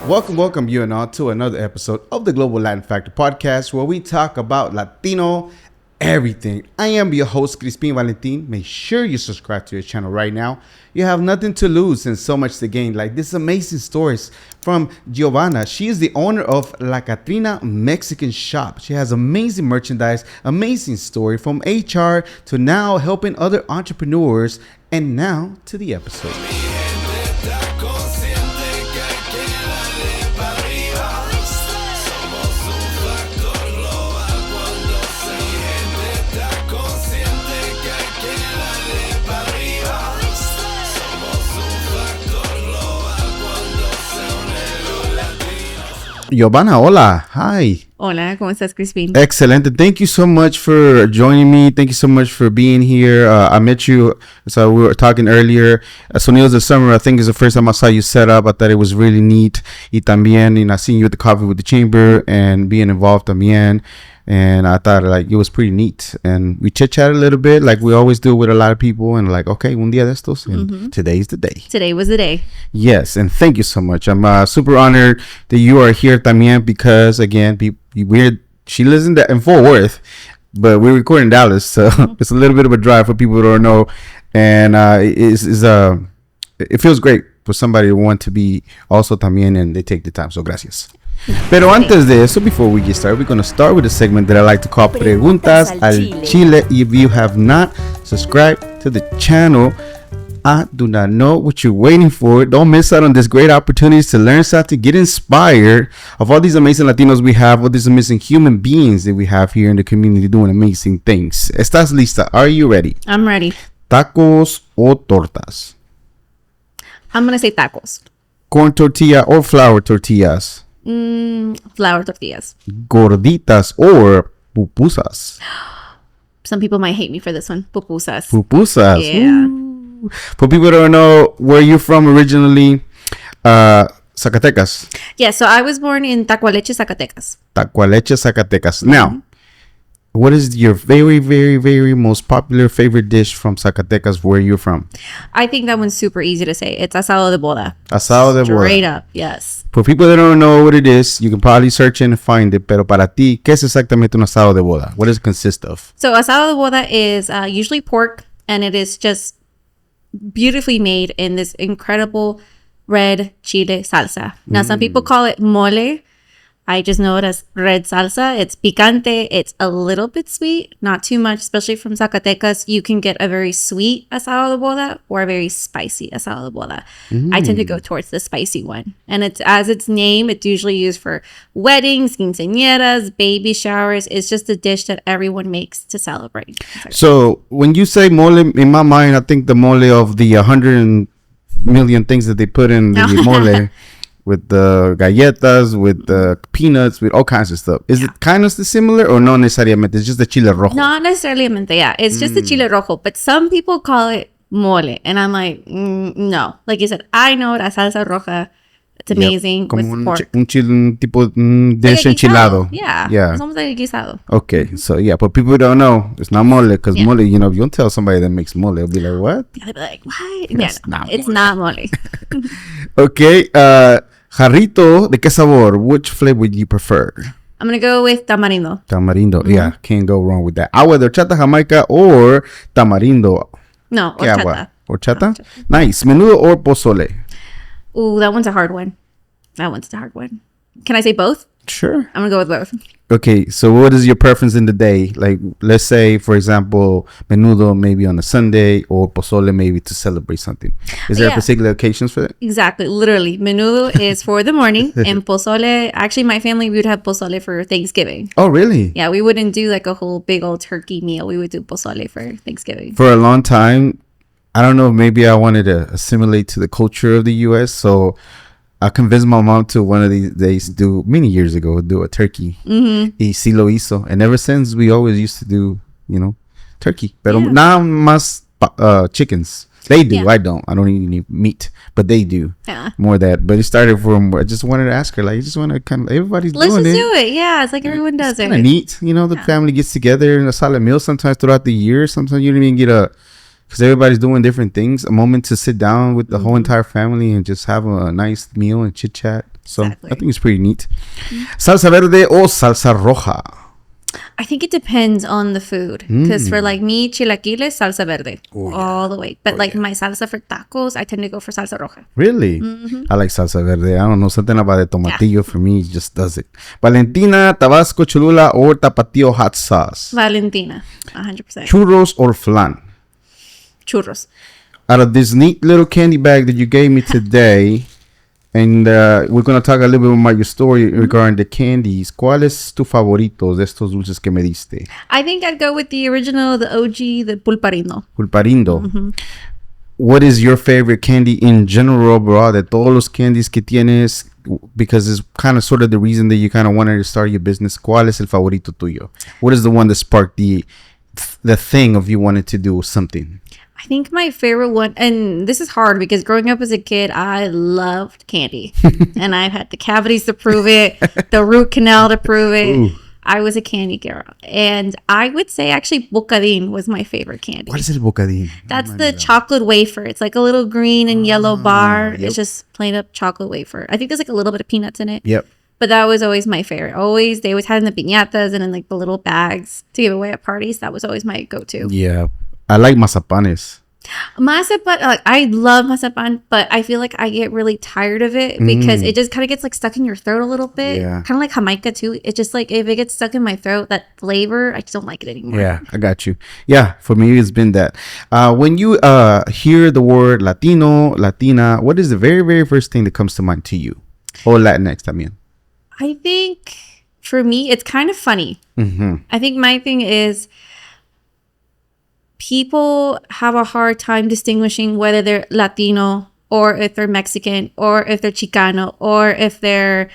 Welcome you and all to another episode of the Global Latin Factor podcast, where we talk about Latino everything. I am your host, Crispin Valentin. Make sure you subscribe to your channel right now. You have nothing to lose and so much to gain. Like this amazing stories from Giovana. She is the owner of La Catrina Mexican Shop. She has amazing merchandise, amazing story from HR to now helping other entrepreneurs. And now to the episode. Giovana, hola. Hi. Hola, ¿cómo estás, Crispin? Excellent. Thank you so much for joining me. Thank you so much for being here. I met you, so we were talking earlier. Sonidos del Summer, I think is the first time I saw you set up. I thought it was really neat. Y también, and I seen you at the Coffee with the Chamber and being involved también. And I thought like it was pretty neat. And we chit-chat a little bit like we always do with a lot of people. And like, okay, un día de estos. And today's the day. Today was the day. Yes. And thank you so much. I'm super honored that you are here también because, again, she lives in Fort Worth, but we record in Dallas. So it's a little bit of a drive for people who don't know. And it feels great for somebody to want to be also también and they take the time. So gracias. Pero antes de eso, before we get started, we're going to start with a segment that I like to call Preguntas al Chile. If you have not subscribed to the channel, I do not know what you're waiting for. Don't miss out on this great opportunity to learn something, get inspired of all these amazing Latinos we have, all these amazing human beings that we have here in the community doing amazing things. ¿Estás lista? Are you ready? I'm ready. ¿Tacos o tortas? I'm going to say tacos. ¿Corn tortilla or flour tortillas? Flour tortillas. ¿Gorditas or pupusas? Some people might hate me for this one. Pupusas. Pupusas. Yeah. Ooh. For people who don't know where you're from originally, Zacatecas. Yeah, so I was born in Tacualeche, Zacatecas. Tacualeche, Zacatecas. Now, what is your very, very, very most popular favorite dish from Zacatecas where you're from? I think that one's super easy to say. It's asado de boda. Asado de boda. Straight up, yes. For people that don't know what it is, you can probably search and find it. Pero para ti, ¿qué es exactamente un asado de boda? What does it consist of? So asado de boda is usually pork, and it is just beautifully made in this incredible red chile salsa. Now, some people call it mole. I just know it as red salsa. It's picante. It's a little bit sweet, not too much, especially from Zacatecas. You can get a very sweet asado de boda or a very spicy asado de boda. I tend to go towards the spicy one. And it's as its name, it's usually used for weddings, quinceañeras, baby showers. It's just a dish that everyone makes to celebrate. So when you say mole, in my mind, I think the mole of the 100 million things that they put in the mole. With the galletas, with the peanuts, with all kinds of stuff. Is it kind of similar or no necesariamente? It's just the chile rojo? Not necessarily, yeah. It's just the chile rojo. But some people call it mole. And I'm like, no. Like you said, I know it as salsa roja. It's amazing with pork. Un tipo dish enchilado. Yeah. It's almost like a guisado. Okay. So, yeah. But people don't know. It's not mole. Because mole, if you don't tell somebody that makes mole, they'll be like, what? Yeah, they'll be like, what? It's not mole. Okay. Jarrito, ¿de qué sabor? Which flavor would you prefer? I'm going to go with tamarindo. Tamarindo. Yeah. Can't go wrong with that. Agua de horchata, Jamaica, or tamarindo? No, horchata. Horchata? Nice. Menudo or pozole? Ooh, that one's a hard one. Can I say both? Sure. I'm going to go with both. Okay, so what is your preference in the day? Like, let's say, for example, menudo maybe on a Sunday or pozole maybe to celebrate something. Is there a particular occasions for that? Exactly. Literally. Menudo is for the morning. And pozole, actually, my family, we would have pozole for Thanksgiving. Oh, really? Yeah, we wouldn't do like a whole big old turkey meal. We would do pozole for Thanksgiving. For a long time, I don't know, maybe I wanted to assimilate to the culture of the U.S., so I convinced my mom to one of these days many years ago, do a turkey. Y sí lo hizo. And ever since, we always used to do, turkey. Pero now más chickens. They do. Yeah. I don't even eat meat, but they do. Yeah. More of that. But it started from, I just wanted to ask her, like, I just want to kind of, everybody's Let's doing it. Let's just do it. Yeah. It's like everyone does it. It's kind of neat. The family gets together in a solid meal sometimes throughout the year. Sometimes you don't even get because everybody's doing different things. A moment to sit down with the whole entire family and just have a nice meal and chit chat. So Exactly. I think it's pretty neat. Salsa verde or salsa roja? I think it depends on the food. Because for like me, chilaquiles, salsa verde. All the way. But like my salsa for tacos, I tend to go for salsa roja. Really? I like salsa verde. I don't know. Something about the tomatillo for me just does it. Valentina, Tabasco, Cholula, or Tapatio hot sauce? Valentina. 100%. Churros or flan? Churros. Out of this neat little candy bag that you gave me today, and we're going to talk a little bit about your story regarding the candies. ¿Cuál es tu favorito de estos dulces que me diste? I think I'd go with the original, the OG, the pulparindo. Pulparindo. What is your favorite candy in general, bro? De todos los candies que tienes, because it's kind of sort of the reason that you kind of wanted to start your business. ¿Cuál es el favorito tuyo? What is the one that sparked the thing of you wanted to do something? I think my favorite one, and this is hard because growing up as a kid, I loved candy. And I've had the cavities to prove it, the root canal to prove it. Ooh. I was a candy girl. And I would say actually bocadín was my favorite candy. What is el bocadín? That's the chocolate wafer. It's like a little green and yellow bar. Yep. It's just plain up chocolate wafer. I think there's like a little bit of peanuts in it. Yep. But that was always my favorite. They always had in the piñatas and in like the little bags to give away at parties. That was always my go-to. Yeah. I like mazapanes. Mazapan, like I love mazapan, but I feel like I get really tired of it because it just kind of gets like stuck in your throat a little bit. Yeah. Kind of like Jamaica too. It's just like if it gets stuck in my throat, that flavor, I just don't like it anymore. Yeah, I got you. Yeah, for me, it's been that. When you hear the word Latino, Latina, what is the very, very first thing that comes to mind to you? Or Latinx, también? I think for me, it's kind of funny. I think my thing is people have a hard time distinguishing whether they're Latino or if they're Mexican or if they're Chicano or if they're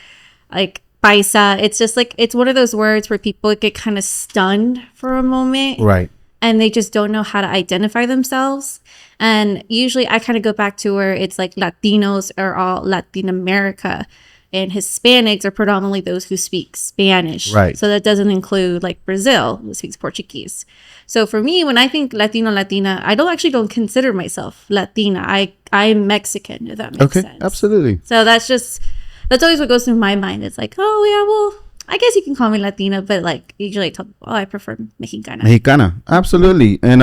like paisa. It's just like, it's one of those words where people get kind of stunned for a moment. Right. And they just don't know how to identify themselves. And usually I kind of go back to where it's like Latinos are all Latin America. And Hispanics are predominantly those who speak Spanish. Right. So that doesn't include like Brazil, who speaks Portuguese. So for me, when I think Latino, Latina, I don't consider myself Latina. I'm Mexican, if that makes sense. Okay, absolutely. So that's always what goes through my mind. It's like, oh yeah, well, I guess you can call me Latina, but like usually I tell people, I prefer Mexicana. Mexicana, absolutely. And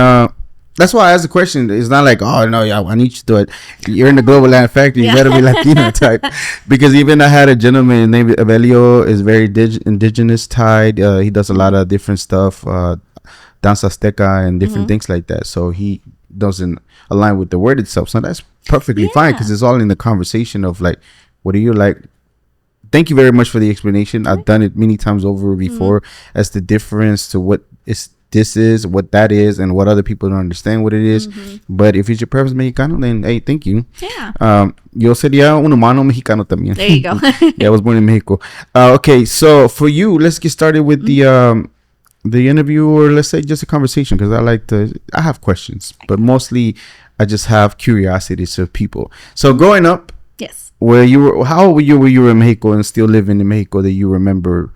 that's why I asked the question. It's not like, oh, no, yeah, I need you to do it. You're in the Global Land Factory. You got to be Latino type. Because even I had a gentleman named Evelio, is very indigenous tied. He does a lot of different stuff, danza azteca and different things like that. So he doesn't align with the word itself. So that's perfectly fine because it's all in the conversation of like, what do you like? Thank you very much for the explanation. I've done it many times over before as the difference to what this is, what that is, and what other people don't understand what it is. But if it's your preference mexicano, then hey, thank you. Yeah. Yo sería un humano mexicano también. There you go. Yeah, I was born in Mexico. Okay, so for you, let's get started with the interview, or let's say just a conversation, because I have questions, but mostly I just have curiosities of people. So growing up, yes, how old were you when you were in Mexico and still living in Mexico that you remember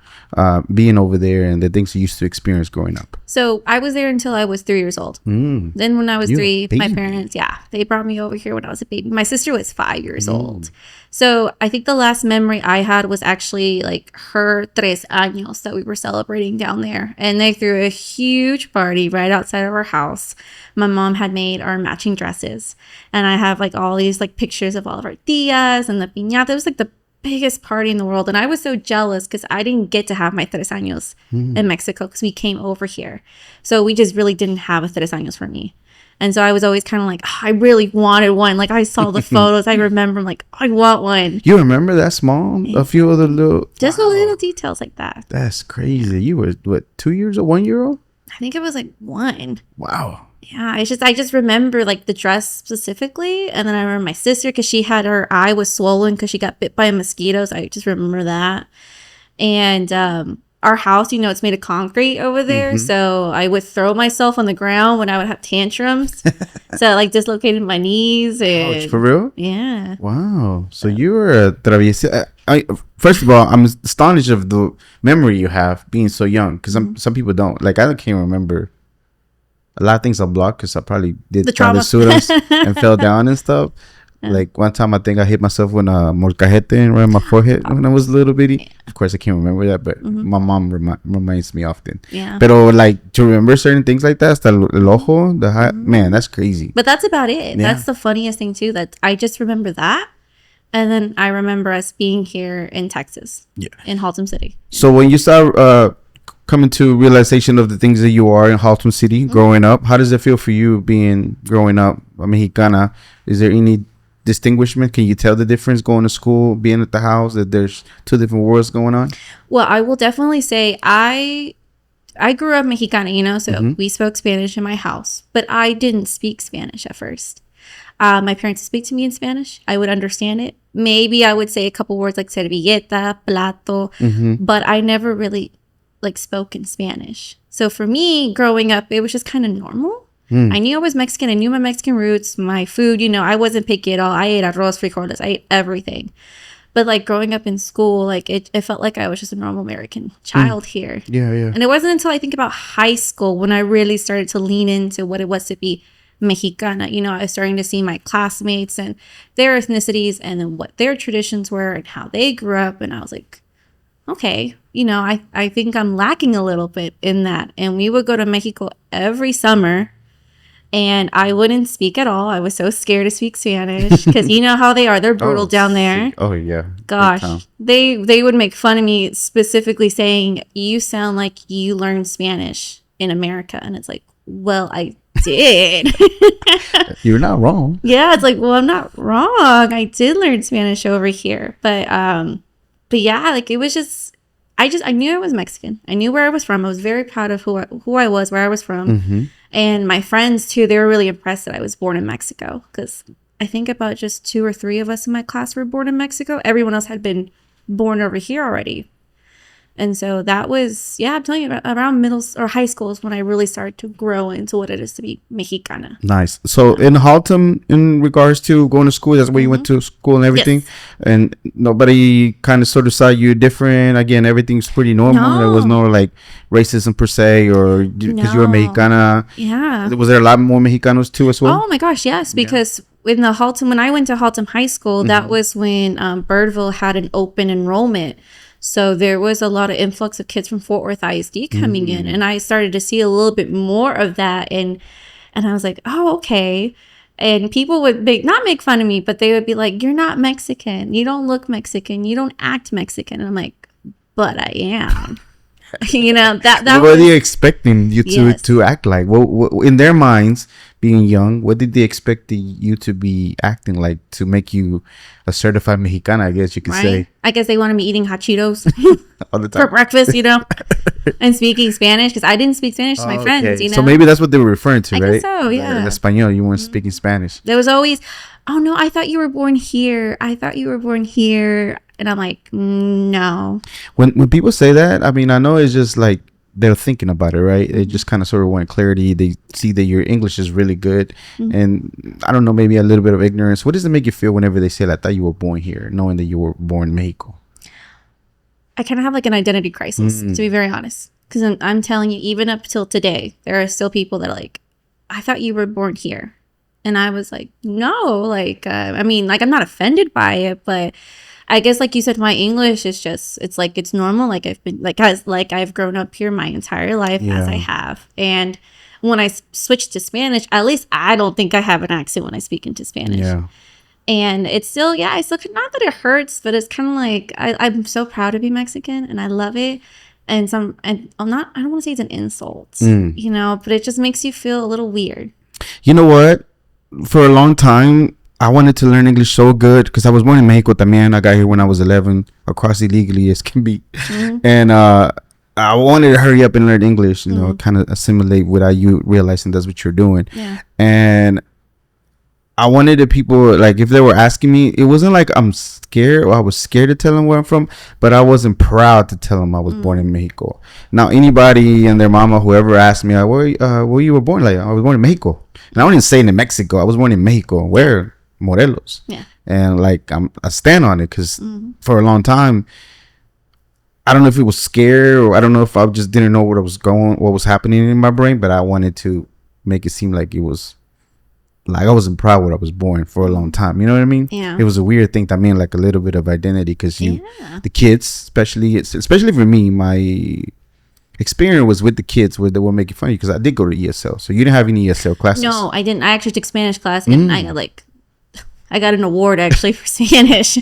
being over there and the things you used to experience growing up? So I was there until I was 3 years old. Then when I was 3, my parents, they brought me over here when I was a baby. My sister was 5 years old. So I think the last memory I had was actually like her 3 años that we were celebrating down there. And they threw a huge party right outside of our house. My mom had made our matching dresses. And I have like all these like pictures of all of our tias and the piñata. It was like the biggest party in the world. And I was so jealous because I didn't get to have my 3 años in Mexico because we came over here. So we just really didn't have a 3 años for me. And so I was always kind of like, I really wanted one. Like I saw the photos. I remember like, I want one. You remember that small? A few of the little... Just the little details like that. That's crazy. You were, what, 2 years old, 1 year old? I think it was like 1. Wow. Yeah, I just remember like the dress specifically. And then I remember my sister because her eye was swollen because she got bit by a mosquito. So I just remember that. And our house, it's made of concrete over there. So I would throw myself on the ground when I would have tantrums. So I like dislocated my knees. And, ouch, for real? Yeah. Wow. So you were a traviesa. First of all, I'm astonished of the memory you have being so young, because some people don't. Like, I can't remember a lot of things are blocked because I probably did The try to trauma. shoot us and fell down and stuff. Like one time I think I hit myself with a molcajete right in my forehead when I was a little bitty. Of course I can't remember that, but my mom reminds me often. Yeah. Pero like to remember certain things like that, hasta el ojo, man, that's crazy. But that's about it. Yeah. That's the funniest thing too, that I just remember that. And then I remember us being here in Texas. Yeah. In Haltom City. So when you start coming to realization of the things that you are in Haltom City growing up, how does it feel for you growing up a Mexicana? Is there any distinguishment? Can you tell the difference going to school, being at the house, that there's two different worlds going on? Well, I will definitely say I grew up Mexicana, you know, so we spoke Spanish in my house, but I didn't speak Spanish at first. My parents would speak to me in Spanish. I would understand it. Maybe I would say a couple words like servilleta, plato, but I never really like spoke in Spanish. So for me, growing up, it was just kind of normal. I knew I was Mexican. I knew my Mexican roots, my food, you know, I wasn't picky at all. I ate arroz, frijoles. I ate everything. But like growing up in school, like it felt like I was just a normal American child here. Yeah. And it wasn't until I think about high school when I really started to lean into what it was to be Mexicana. You know, I was starting to see my classmates and their ethnicities and then what their traditions were and how they grew up. And I was like, okay, you know, I think I'm lacking a little bit in that. And we would go to Mexico every summer. And I wouldn't speak at all. I was so scared to speak Spanish because you know how they are. They're brutal down there. Oh, yeah. Gosh, they would make fun of me specifically saying, you sound like you learned Spanish in America. And it's like, well, I did. You're not wrong. Yeah, it's like, well, I'm not wrong. I did learn Spanish over here. But yeah, like it was just, I knew I was Mexican. I knew where I was from. I was very proud of who I was, where I was from. And my friends, too, they were really impressed that I was born in Mexico. Because I think about just 2 or 3 of us in my class were born in Mexico. Everyone else had been born over here already. And so that was, yeah, I'm telling you, around middle or high school is when I really started to grow into what it is to be Mexicana. Nice. So in Haltom, in regards to going to school, that's where you went to school and everything? Yes. And nobody kind of sort of saw you different? Again, everything's pretty normal. No. There was no like racism per se, or because you were Mexicana. Yeah. Was there a lot more Mexicanos too as well? Oh my gosh, yes. Because in the Haltom, when I went to Haltom High School, that was when Birdville had an open enrollment. So there was a lot of influx of kids from Fort Worth ISD coming in. And I started to see a little bit more of that. And I was like, oh, okay. And people would not make fun of me, but they would be like, you're not Mexican. You don't look Mexican. You don't act Mexican. And I'm like, but I am. You know, that what were they expecting you to act like? What, in their minds, being young, what did they expect you to be acting like to make you a certified Mexicana, I guess you could say? I guess they wanted me eating hot Cheetos all the time for breakfast, you know, and speaking Spanish because I didn't speak Spanish to my friends, you know. So maybe that's what they were referring to, right? I guess so, yeah. In Espanol, you weren't speaking Spanish. There was always, oh no, I thought you were born here. I thought you were born here. And I'm like, no. When people say that, I mean, I know it's just like they're thinking about it, right? They just kind of sort of want clarity. They see that your English is really good. And I don't know, maybe a little bit of ignorance. What does it make you feel whenever they say, I thought you were born here, knowing that you were born in Mexico? I kind of have like an identity crisis, to be very honest. Because I'm telling you, even up till today, there are still people that are like, I thought you were born here. And I was like, no, like, I mean, like, I'm not offended by it, but I guess, like you said, my English is just, it's like, it's normal. Like I've been, like I've grown up here my entire life as I have. And when I switched to Spanish, at least I don't think I have an accent when I speak into Spanish. Yeah. And it's still, I still, not that it hurts, but it's kind of like, I'm so proud to be Mexican and I love it. And I don't want to say it's an insult, you know, but it just makes you feel a little weird. You know what? For a long time, I wanted to learn English so good because I was born in Mexico también. I got here when I was 11, across illegally as can be. And I wanted to hurry up and learn English, you know, kind of assimilate without you realizing that's what you're doing. Yeah. And I wanted the people, like, if they were asking me, it wasn't like I'm scared or I was scared to tell them where I'm from, but I wasn't proud to tell them I was born in Mexico. Now, anybody and their mama, whoever asked me, where you were born, like, I was born in Mexico. And I wouldn't say in Mexico. I was born in Mexico. Where? Morelos. Yeah. And like I stand on it because for a long time, I don't know if it was scared or I don't know if I just didn't know what was happening in my brain, but I wanted to make it seem like it was like I wasn't proud where I was born for a long time. You know what I mean? Yeah. It was a weird thing. I mean, like a little bit of identity because Yeah. the kids, especially for me, my experience was with the kids where they were making fun of you because I did go to ESL. So you didn't have any ESL classes? No, I didn't. I actually took Spanish class, and I got an award actually for Spanish.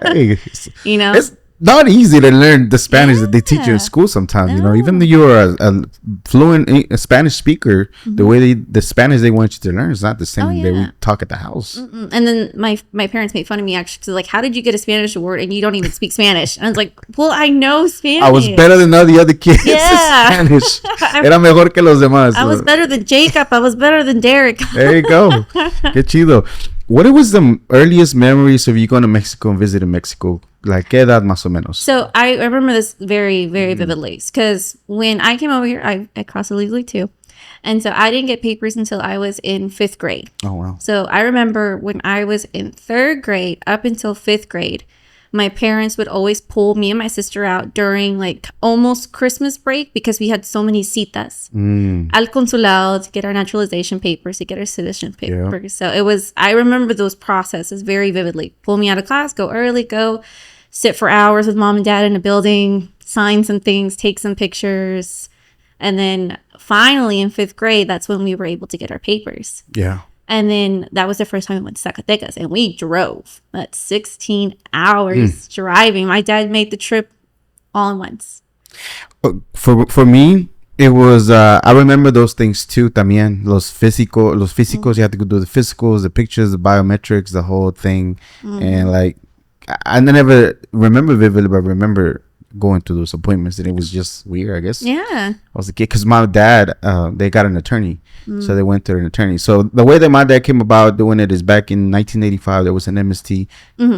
Hey, You know? it's not easy to learn the Spanish that they teach you in school sometimes. You know, even though you're a fluent Spanish speaker, the way the Spanish they want you to learn is not the same that we talk at the house. And then my parents made fun of me actually because like, how did you get a Spanish award and you don't even speak Spanish? And I was like, well, I know Spanish. I was better than all the other kids in Yeah. Spanish. Era mejor que los demás. I was better than Jacob. I was better than Derek. There you go. Qué chido. What was the earliest memories of you going to Mexico and visiting Mexico? Like, ¿qué edad más o menos? So I remember this very, very vividly because when I came over here, I crossed illegally too. And so I didn't get papers until I was in 5th grade. Oh, wow. So I remember when I was in 3rd grade up until 5th grade, my parents would always pull me and my sister out during like almost Christmas break because we had so many citas al consulado to get our naturalization papers, to get our citizenship papers. So it was, I remember those processes very vividly. Pull me out of class, go early, go sit for hours with mom and dad in a building, sign some things, take some pictures. And then finally in 5th grade, that's when we were able to get our papers. Yeah. And then that was the first time we went to Zacatecas, and we drove. That's 16 hours driving. My dad made the trip all at once. For me, it was, I remember those things too, también. Los físicos, you had to go do the physicals, the pictures, the biometrics, the whole thing. And like, I never remember vividly, but I remember going to those appointments, and it was just weird, I guess. Yeah. I was a kid because my dad, they got an attorney, so they went to an attorney. So the way that my dad came about doing it is back in 1985. There was an MST.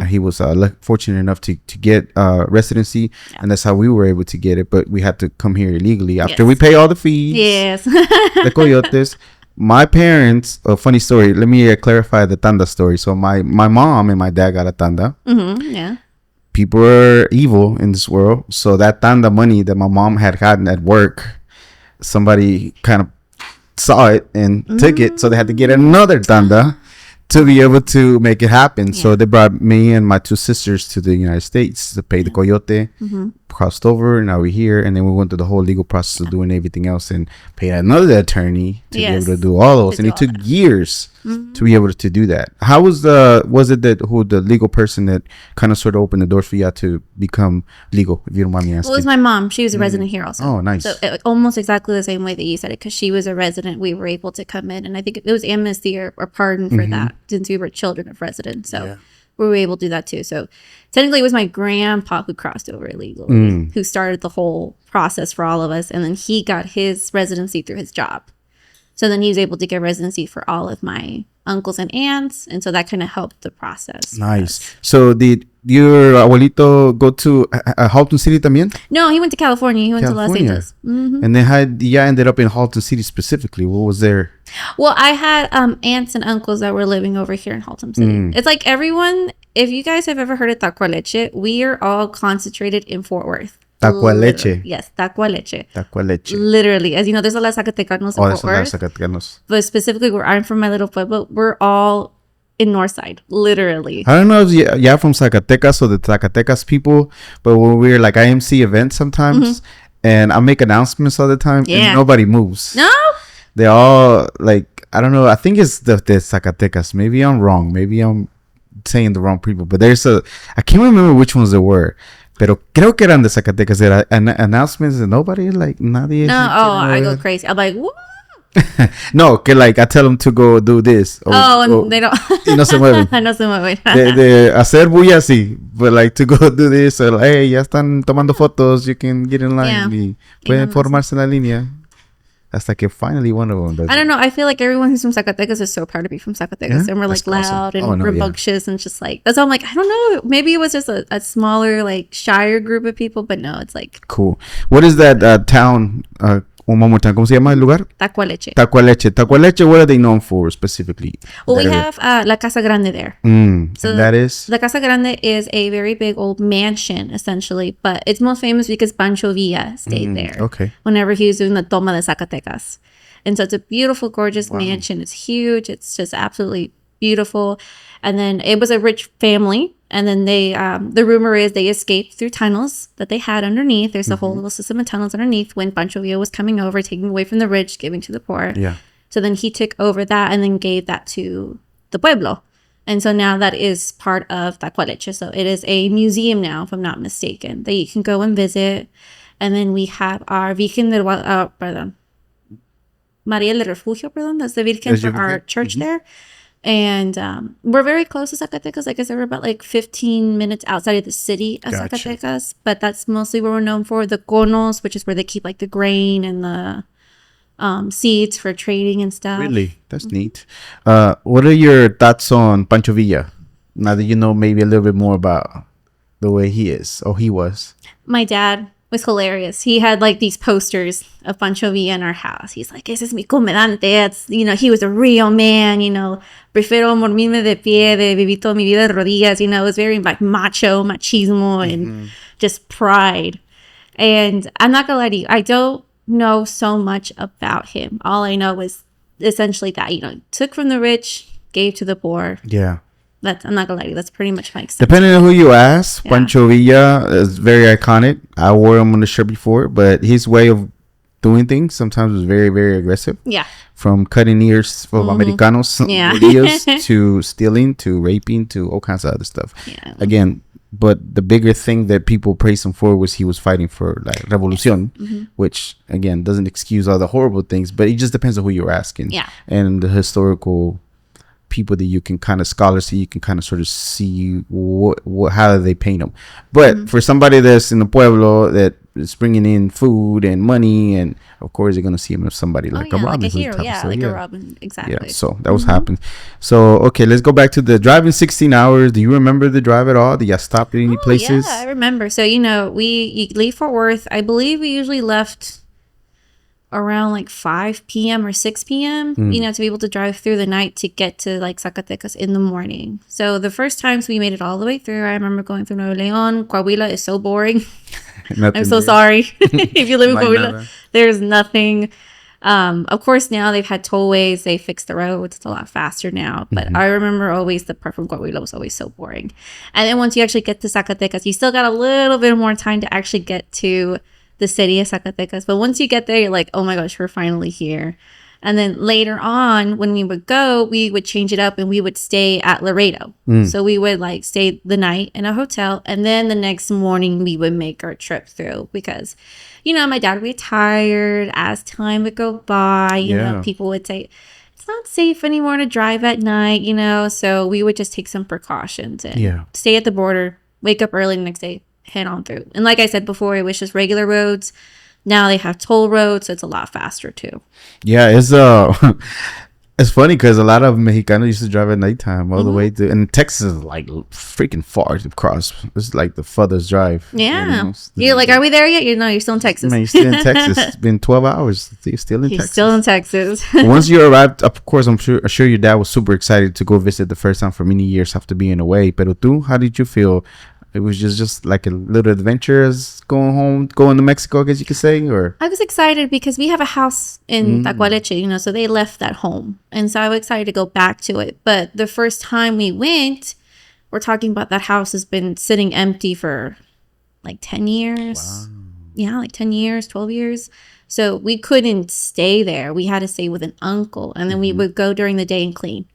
He was fortunate enough to get residency, and that's how we were able to get it. But we had to come here illegally after we pay all the fees. Yes. The coyotes. My parents, a funny story. Let me clarify the tanda story. So my mom and my dad got a tanda. Yeah. People are evil in this world, so that tanda money that my mom had gotten at work, somebody kind of saw it and took it, so they had to get another tanda to be able to make it happen. So they brought me and my 2 sisters to the United States to pay the coyote, crossed over, and now we're here. And then we went through the whole legal process of doing everything else and paid another attorney to be able to do all those. And it took years to be able to do that. How was the legal person that kind of sort of opened the doors for you to become legal, if you don't mind me asking? Well, it was my mom. She was a resident here also. Oh, nice. So almost exactly the same way that you said it, because she was a resident. We were able to come in, and I think it was amnesty or pardon for that, since we were children of residents. So we were able to do that too. So technically it was my grandpa who crossed over illegally, who started the whole process for all of us. And then he got his residency through his job. So then he was able to get residency for all of my uncles and aunts. And so that kind of helped the process. Nice. So did your abuelito go to Haltom City también? No, he went to California. He went to Los Angeles. And then how did you ended up in Haltom City specifically? What was there? Well, I had aunts and uncles that were living over here in Haltom City. It's like everyone, if you guys have ever heard of Tacua Leche, we are all concentrated in Fort Worth. Tacua Leche. Yes, Tacua Leche. Tacua Leche. Literally. As you know, there's a lot of Zacatecanos in Fort Worth. Zacatecanos. But specifically where I'm from, my little pueblo, we're all in Northside. Literally. I don't know if you're from Zacatecas or the Zacatecas people, but when we're like IMC events sometimes, and I make announcements all the time, and nobody moves. No? They all like, I don't know. I think it's the Zacatecas. Maybe I'm wrong. Maybe I'm saying the wrong people. But I can't remember which ones there were. Pero creo que eran de Zacatecas. There are announcements and nobody, like, nadie. No, I go crazy. I'm like, what? No, que like I tell them to go do this. And they don't. Y no se mueven. No se mueven. de hacer bulla sí, but like to go do this. Or, hey, ya están tomando fotos. You can get in line. Y pueden formarse en la línea. Hasta que finally one of them does. I don't know. I feel like everyone who's from Zacatecas is so proud to be from Zacatecas. And we're like loud and rambunctious and just like, that's all I'm like, I don't know. Maybe it was just a smaller, like shyer group of people, but no, it's like. Cool. What is that town? One more time. ¿Cómo se llama el lugar? Tacua Leche. Tacua Leche. Tacua Leche, what are they known for specifically? Well, we have La Casa Grande there. So that is? La Casa Grande is a very big old mansion, essentially, but it's most famous because Pancho Villa stayed there. Okay. Whenever he was doing the Toma de Zacatecas. And so it's a beautiful, gorgeous mansion. It's huge. It's just absolutely beautiful. And then it was a rich family. And then they, the rumor is they escaped through tunnels that they had underneath. There's a whole little system of tunnels underneath when Pancho Villa was coming over, taking away from the rich, giving to the poor. Yeah. So then he took over that and then gave that to the pueblo. And so now that is part of Tacualeche. So it is a museum now, if I'm not mistaken, that you can go and visit. And then we have our Virgen del María del Refugio, that's the Virgen for our church there. And we're very close to Zacatecas. Like I said, we're about like 15 minutes outside of the city of Zacatecas. But that's mostly what we're known for. The conos, which is where they keep like the grain and the seeds for trading and stuff. Really? That's neat. What are your thoughts on Pancho Villa? Now that you know maybe a little bit more about the way he is, or he was. My dad was hilarious. He had like these posters of Pancho Villa in our house. He's like, ese es mi comandante. It's, you know, he was a real man, you know, prefiero morirme de pie, de vivir toda mi vida de rodillas. You know, it was very like machismo and just pride. And I'm not gonna lie to you, I don't know so much about him. All I know is essentially that, you know, took from the rich, gave to the poor. Yeah. I'm not gonna lie to you, that's pretty much my experience. Depending on who you ask, Pancho Villa is very iconic. I wore him on the shirt before, but his way of doing things sometimes was very, very aggressive. Yeah. From cutting ears of Americanos videos to stealing to raping to all kinds of other stuff. Yeah. Again, but the bigger thing that people praised him for was he was fighting for like revolution, which again doesn't excuse all the horrible things, but it just depends on who you're asking. Yeah. And the historical people that you can kind of scholars, you can kind of sort of see what how they paint them. But for somebody that's in the pueblo that is bringing in food and money, and of course you're gonna see him as somebody like a Robin, like a hero, a Robin, exactly. Yeah, so that was happening. So okay, let's go back to the driving 16 hours. Do you remember the drive at all? Did you stop at any places? Yeah, I remember. So you leave Fort Worth. I believe we usually left around like 5 p.m. or 6 p.m. You know, to be able to drive through the night to get to like Zacatecas in the morning. So the first times we made it all the way through, I remember going through Nuevo León. Coahuila is so boring. I'm so sorry. If you live in Coahuila, there's nothing. Of course, now they've had tollways. They fixed the roads. It's a lot faster now. But I remember always the part from Coahuila was always so boring. And then once you actually get to Zacatecas, you still got a little bit more time to actually get to the city of Zacatecas. But once you get there, you're like, oh my gosh, we're finally here. And then later on, when we would go, we would change it up and we would stay at Laredo. So we would like stay the night in a hotel. And then the next morning we would make our trip through because, you know, my dad would be tired as time would go by. You know, people would say, it's not safe anymore to drive at night, you know. So we would just take some precautions and stay at the border, wake up early the next day, head on through. And like I said before, it was just regular roads. Now they have toll roads, so it's a lot faster too. Yeah, it's it's funny because a lot of Mexicanos used to drive at nighttime all the way to, and Texas is like freaking far to cross. It's like the furthest drive. Yeah, you know? You're like, are we there yet? You're still in Texas. Man, you're still in Texas. It's been 12 hours. You're still in Texas. Still in Texas. Once you arrived, of course, I'm sure your dad was super excited to go visit the first time for many years after being away. Pero tú, how did you feel? It was just like a little adventure as going to Mexico, I guess you could say, or? I was excited because we have a house in Tacualeche, you know, so they left that home. And so I was excited to go back to it. But the first time we went, we're talking about that house has been sitting empty for like 10 years. Wow. Yeah, like 10 years, 12 years. So we couldn't stay there. We had to stay with an uncle. And then we would go during the day and clean.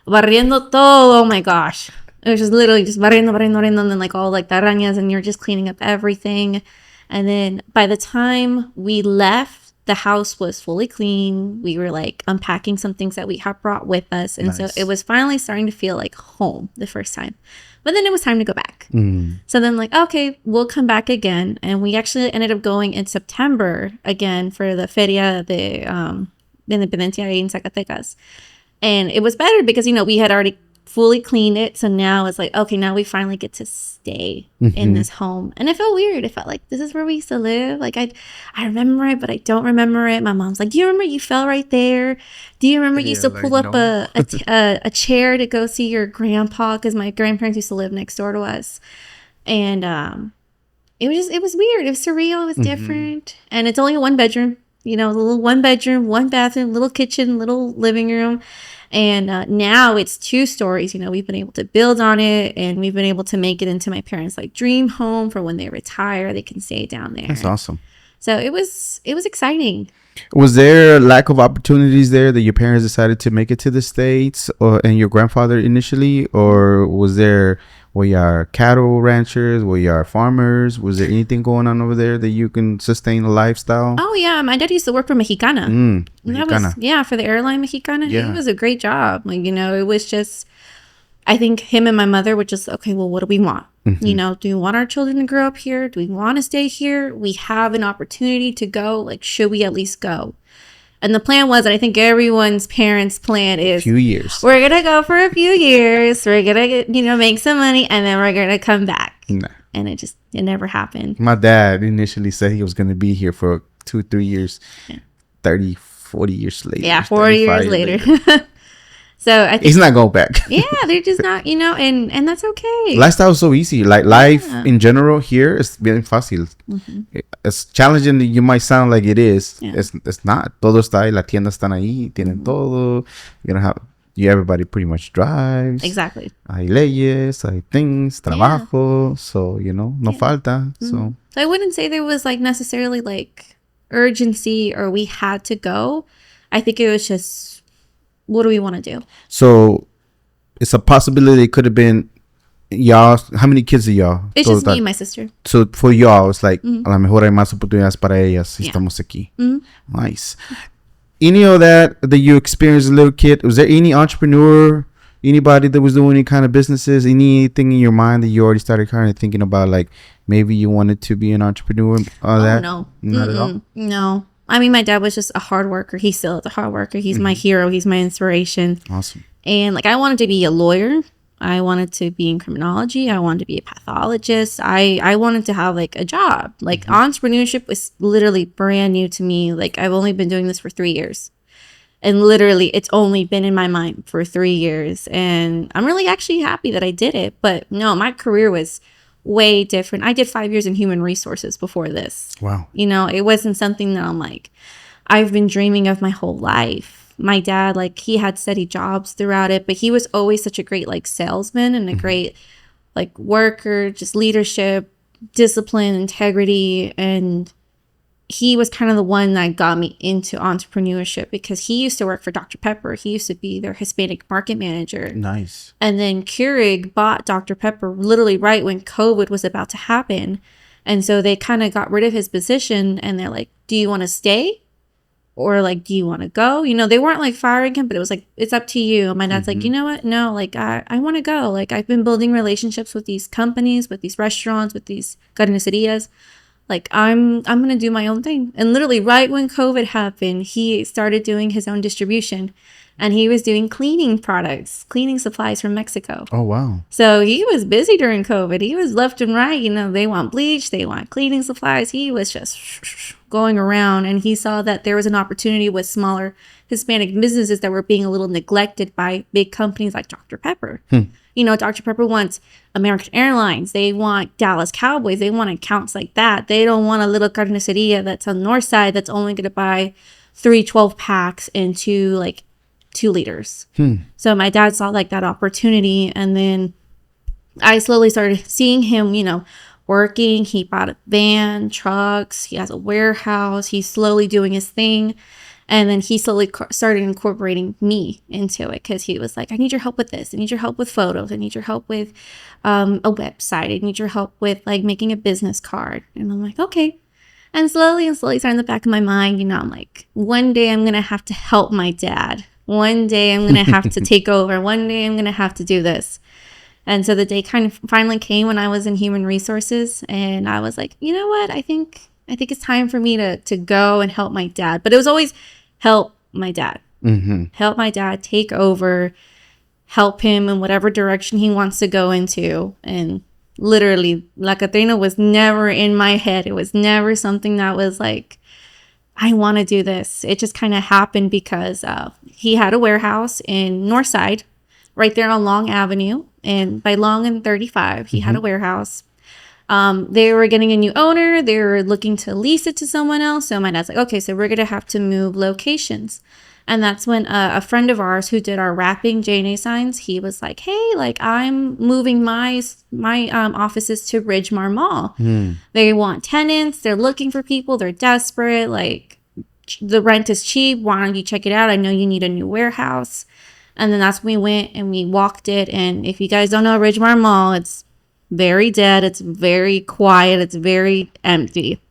Barriendo todo, oh my gosh. It was just literally just barriendo, and then like all like the arañas, and you're just cleaning up everything. And then by the time we left, the house was fully clean. We were like unpacking some things that we had brought with us. And so it was finally starting to feel like home the first time. But then it was time to go back. So then like, okay, we'll come back again. And we actually ended up going in September again for the Feria de Independencia in Zacatecas. And it was better because, you know, we had already fully cleaned it. So now it's like, okay, now we finally get to stay in this home. And it felt weird. It felt like this is where we used to live. Like I remember it, but I don't remember it. My mom's like, do you remember you fell right there? Do you remember you used to pull up a chair to go see your grandpa? Because my grandparents used to live next door to us. And it was weird. It was surreal. It was different. And it's only a 1 bedroom. you know, a little 1 bedroom, 1 bathroom, little kitchen, little living room. And now it's 2 stories. You know, we've been able to build on it, and we've been able to make it into my parents' like dream home for when they retire. They can stay down there. That's awesome. So it was exciting. Was there a lack of opportunities there that your parents decided to make it to the States, and your grandfather initially, or were you cattle ranchers, were you farmers? Was there anything going on over there that you can sustain a lifestyle? Oh yeah, my dad used to work for Mexicana. Mexicana. That was, for the airline Mexicana. Yeah. It was a great job. Like, you know, it was just, I think him and my mother were just, okay, well, what do we want? You know, do we want our children to grow up here? Do we want to stay here? We have an opportunity to go. Like, should we at least go? And the plan was, and I think everyone's parents' plan is, a few years. We're going to go for a few years. We're going to, you know, make some money, and then we're going to come back. Nah. And it never happened. My dad initially said he was going to be here for 2-3 years. 30, 40 years later. Yeah, 40 years later. So I think he's not going back. Yeah, they're just not, you know, and that's okay. Lifestyle is so easy. Like life in general here is bien fácil. As challenging as you might sound like it is, it's not. Todo está ahí, las tiendas están ahí, tienen todo. You don't have, everybody pretty much drives. Exactly. Hay leyes, hay things, trabajo. So, you know, no falta. So I wouldn't say there was like necessarily like urgency or we had to go. I think it was just, what do we want to do? So it's a possibility it could have been y'all. How many kids are y'all? It's just me and my sister. So for y'all, it's like, a lo mejor hay más oportunidades para ellas si estamos aquí. Nice. Any of that you experienced as a little kid? Was there any entrepreneur, anybody that was doing any kind of businesses, anything in your mind that you already started kind of thinking about, like maybe you wanted to be an entrepreneur? No. Not at all? No. I mean, my dad was just a hard worker. He still is a hard worker. He's my hero. He's my inspiration. Awesome. And like, I wanted to be a lawyer. I wanted to be in criminology. I wanted to be a pathologist. I wanted to have like a job. Like entrepreneurship was literally brand new to me. Like, I've only been doing this for 3 years. And literally, it's only been in my mind for 3 years. And I'm really actually happy that I did it. But no, my career was way different. I did 5 years in human resources before this. Wow. You know, it wasn't something that I'm like, I've been dreaming of my whole life. My dad, like, he had steady jobs throughout it, but he was always such a great, like, salesman and a great, like, worker, just leadership, discipline, integrity. And he was kind of the one that got me into entrepreneurship because he used to work for Dr. Pepper. He used to be their Hispanic market manager. Nice. And then Keurig bought Dr. Pepper literally right when COVID was about to happen. And so they kind of got rid of his position and they're like, do you want to stay? Or like, do you want to go? You know, they weren't like firing him, but it was like, it's up to you. And my dad's like, you know what? No, like I want to go. Like, I've been building relationships with these companies, with these restaurants, with these carnicerias. Like, I'm going to do my own thing. And literally right when COVID happened, he started doing his own distribution. And he was doing cleaning products, cleaning supplies from Mexico. Oh, wow. So he was busy during COVID. He was left and right. You know, they want bleach, they want cleaning supplies. He was just going around. And he saw that there was an opportunity with smaller Hispanic businesses that were being a little neglected by big companies like Dr. Pepper. You know, Dr. Pepper wants American Airlines. They want Dallas Cowboys. They want accounts like that. They don't want a little carniceria that's on the north side that's only going to buy 3 12-packs into like 2 liters. So my dad saw like that opportunity. And then I slowly started seeing him, you know, working. He bought a van, trucks. He has a warehouse. He's slowly doing his thing. And then he slowly started incorporating me into it because he was like, I need your help with this. I need your help with photos. I need your help with a website. I need your help with like making a business card. And I'm like, okay. And slowly starting in the back of my mind, you know, I'm like, one day I'm going to have to help my dad. One day I'm going to have to take over. One day I'm going to have to do this. And so the day kind of finally came when I was in human resources. And I was like, you know what? I think it's time for me to go and help my dad. But it was always help my dad. Help my dad take over, help him in whatever direction he wants to go into. And literally, La Catrina was never in my head. It was never something that was like, I want to do this. It just kind of happened because he had a warehouse in Northside, right there on Long Avenue. And by Long and 35, he had a warehouse. They were getting a new owner. They were looking to lease it to someone else. So my dad's like, okay, so we're going to have to move locations. And that's when a friend of ours who did our wrapping J&A signs, he was like, hey, like I'm moving my offices to Ridgmar Mall. They want tenants. They're looking for people. They're desperate. Like the rent is cheap. Why don't you check it out? I know you need a new warehouse. And then that's when we went and we walked it. And if you guys don't know Ridgmar Mall, it's very dead. It's very quiet. It's very empty.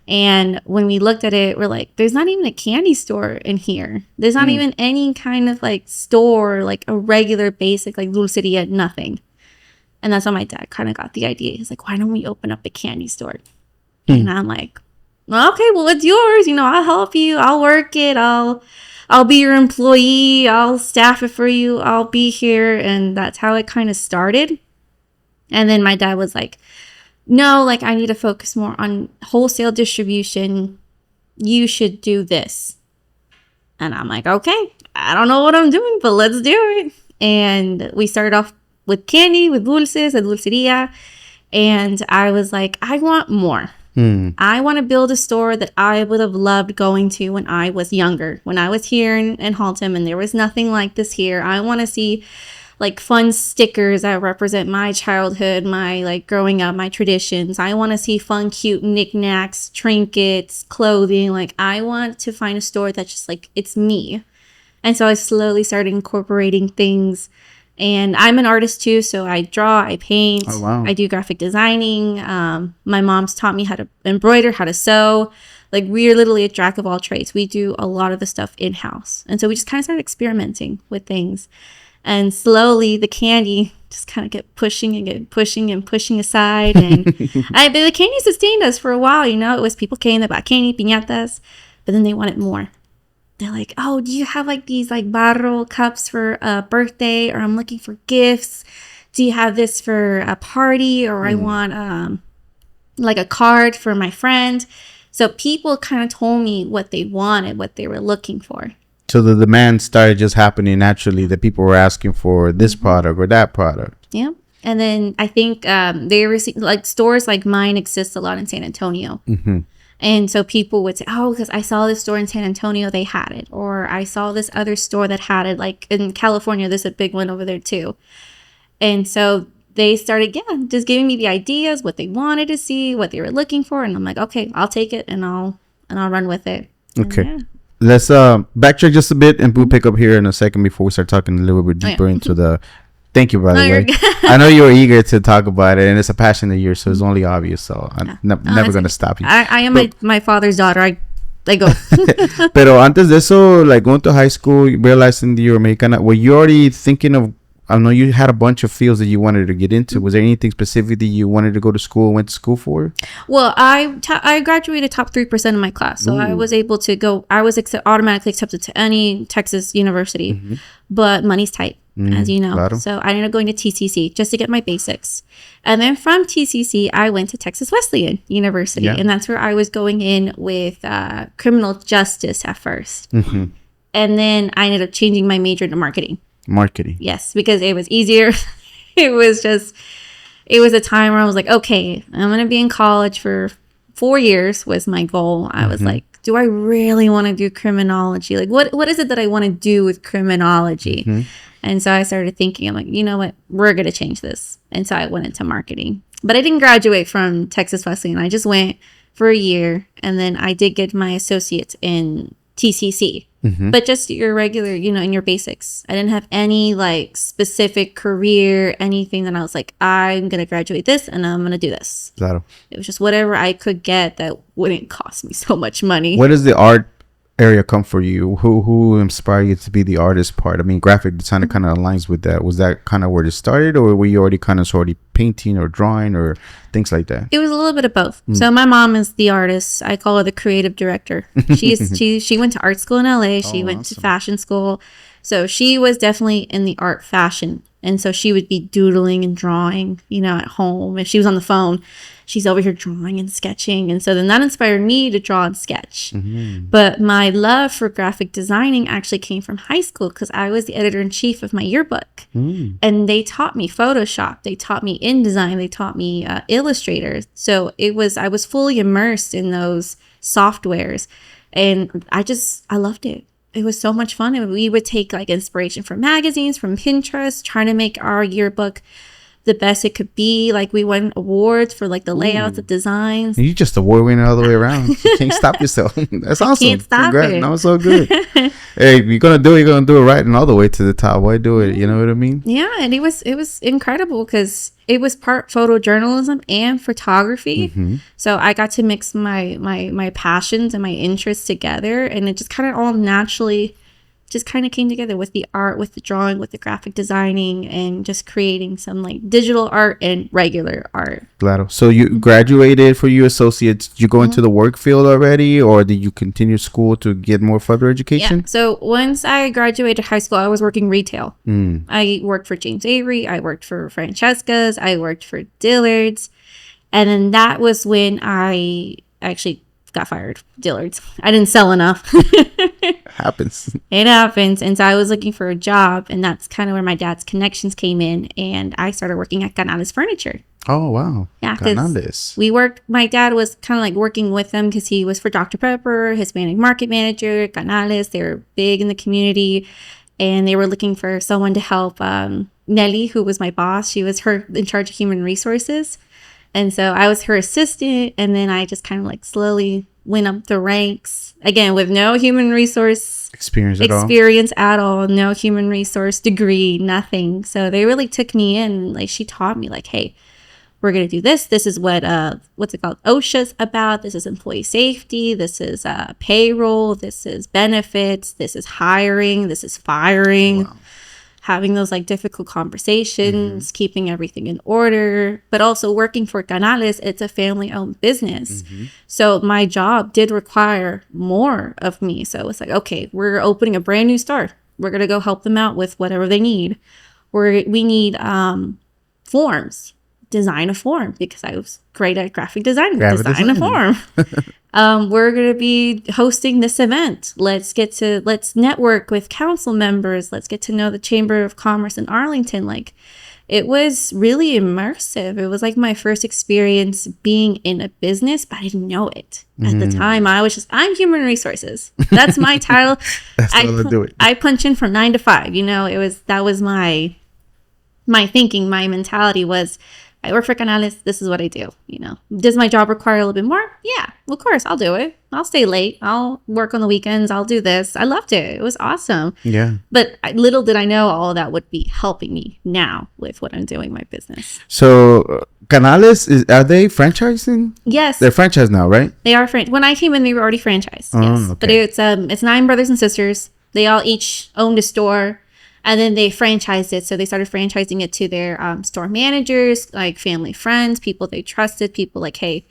And when we looked at it, we're like, there's not even a candy store in here. There's not even any kind of like store, like a regular basic, like dulceria, nothing. And that's when my dad kind of got the idea. He's like, why don't we open up a candy store? And I'm like, well, okay, well, it's yours. You know, I'll help you. I'll work it. I'll be your employee. I'll staff it for you. I'll be here. And that's how it kind of started. And then my dad was like, no, like I need to focus more on wholesale distribution. You should do this. And I'm like, okay, I don't know what I'm doing, but let's do it. And we started off with candy, with dulces, a dulceria. And I was like, I want more. I want to build a store that I would have loved going to when I was younger. When I was here in Haltom and there was nothing like this here. I want to see like fun stickers that represent my childhood, my like growing up, my traditions. I want to see fun, cute knickknacks, trinkets, clothing. Like I want to find a store that's just like, it's me. And so I slowly started incorporating things. And I'm an artist too. So I draw, I paint, I do graphic designing. My mom's taught me how to embroider, how to sew. Like we're literally a jack of all trades. We do a lot of the stuff in-house. And so we just kind of started experimenting with things. And slowly the candy just kind of kept pushing aside. And the candy sustained us for a while. You know, it was people came that bought candy, piñatas, but then they wanted more. They're like, oh, do you have like these like barro cups for a birthday? Or I'm looking for gifts. Do you have this for a party? Or I want like a card for my friend. So people kind of told me what they wanted, what they were looking for. So the demand started just happening naturally, that people were asking for this product or that product. Yeah. And then I think they were like stores like mine exist a lot in San Antonio. And so people would say, oh, because I saw this store in San Antonio, they had it. Or I saw this other store that had it. Like in California, there's a big one over there too. And so they started, just giving me the ideas, what they wanted to see, what they were looking for. And I'm like, okay, I'll take it and I'll run with it. Okay. Let's backtrack just a bit and we'll pick up here in a second before we start talking a little bit deeper into the... Thank you, by the way. I know you're eager to talk about it and it's a passion of yours, so it's only obvious. So I'm never going to stop you. I am my father's daughter. I go. Pero antes de eso, like going to high school, realizing that you're Mexicana, were you already thinking of... I know you had a bunch of fields that you wanted to get into. Was there anything specific that you wanted to go to school and went to school for? Well, I graduated top 3% of my class. So I was able to go. I was automatically accepted to any Texas university. But money's tight, as you know. Claro. So I ended up going to TCC just to get my basics. And then from TCC, I went to Texas Wesleyan University. And that's where I was going in with criminal justice at first. And then I ended up changing my major to marketing. Yes, because it was easier. It was a time where I was like, okay, I'm going to be in college for 4 years was my goal. I was like, do I really want to do criminology? Like, what is it that I want to do with criminology? And so I started thinking, I'm like, you know what? We're going to change this. And so I went into marketing. But I didn't graduate from Texas Wesleyan. I just went for a year. And then I did get my associates in TCC. But just your regular, in your basics. I didn't have any like specific career, anything that I was like, I'm going to graduate this and I'm going to do this. Claro. It was just whatever I could get that wouldn't cost me so much money. Where does the art area come for you? Who inspired you to be the artist part? I mean, graphic design kind of aligns with that. Was that kind of where it started, or were you already kind of already painting or drawing or things like that? It was a little bit of both. So my mom is the artist. I call her the creative director. She went to art school in LA. She went to fashion school. So she was definitely in the art fashion And so she would be doodling and drawing, at home. If she was on the phone, she's over here drawing and sketching. And so then that inspired me to draw and sketch. But my love for graphic designing actually came from high school because I was the editor-in-chief of my yearbook. And they taught me Photoshop. They taught me InDesign. They taught me Illustrator. So I was fully immersed in those softwares. And I loved it. It was so much fun. And we would take like inspiration from magazines, from Pinterest, trying to make our yearbook the best it could be. Like we won awards for like the layouts, the designs. You just award winner all the way around. You can't stop yourself. That's awesome. Can't stop it. No, so good. Hey, you're gonna do it right and all the way to the top. Why do it? You know what I mean? Yeah, and it was incredible because it was part photojournalism and photography. So I got to mix my passions and my interests together, and it just kind of all naturally just kind of came together with the art, with the drawing, with the graphic designing, and just creating some like digital art and regular art. Claro. So you graduated for your associates. Did you go into the work field already, or did you continue school to get more further education? Yeah. So once I graduated high school, I was working retail. I worked for James Avery. I worked for Francesca's. I worked for Dillard's. And then that was when I actually got fired. Dillard's. I didn't sell enough. Happens. It happens. And so I was looking for a job, and that's kind of where my dad's connections came in, and I started working at Canales Furniture. Oh, wow. Yeah, Canales. My dad was kind of like working with them because he was for Dr. Pepper, Hispanic market manager, Canales. They were big in the community, and they were looking for someone to help Nelly, who was my boss. She was in charge of human resources. And so I was her assistant, and then I just kind of like slowly went up the ranks, again, with no human resource experience at all, no human resource degree, nothing. So they really took me in. Like, she taught me, like, hey, we're going to do this. This is what, what's it called? OSHA's about. This is employee safety. This is payroll. This is benefits. This is hiring. This is firing. Wow. Having those like difficult conversations, keeping everything in order, but also working for Canales. It's a family-owned business. So my job did require more of me. So it's like, okay, we're opening a brand new store. We're going to go help them out with whatever they need. We need forms. Design a form, because I was great at graphic design. Design a form. We're going to be hosting this event. Let's network with council members. Let's get to know the Chamber of Commerce in Arlington. Like, it was really immersive. It was like my first experience being in a business, but I didn't know it at the time. I'm human resources. That's my title. That's how I do it. I punch in from 9 to 5. That was my thinking. My mentality was, I work for Canales. This is what I do. Does my job require a little bit more? Yeah, of course, I'll do it. I'll stay late. I'll work on the weekends. I'll do this. I loved it. It was awesome. Yeah. But little did I know all that would be helping me now with what I'm doing, my business. So Canales, are they franchising? Yes. They're franchised now, right? They are. When I came in, they were already franchised. Yes. Okay. But it's 9 brothers and sisters. They all each owned a store. And then they franchised it. So they started franchising it to their store managers, like family friends, people they trusted, people like, hey,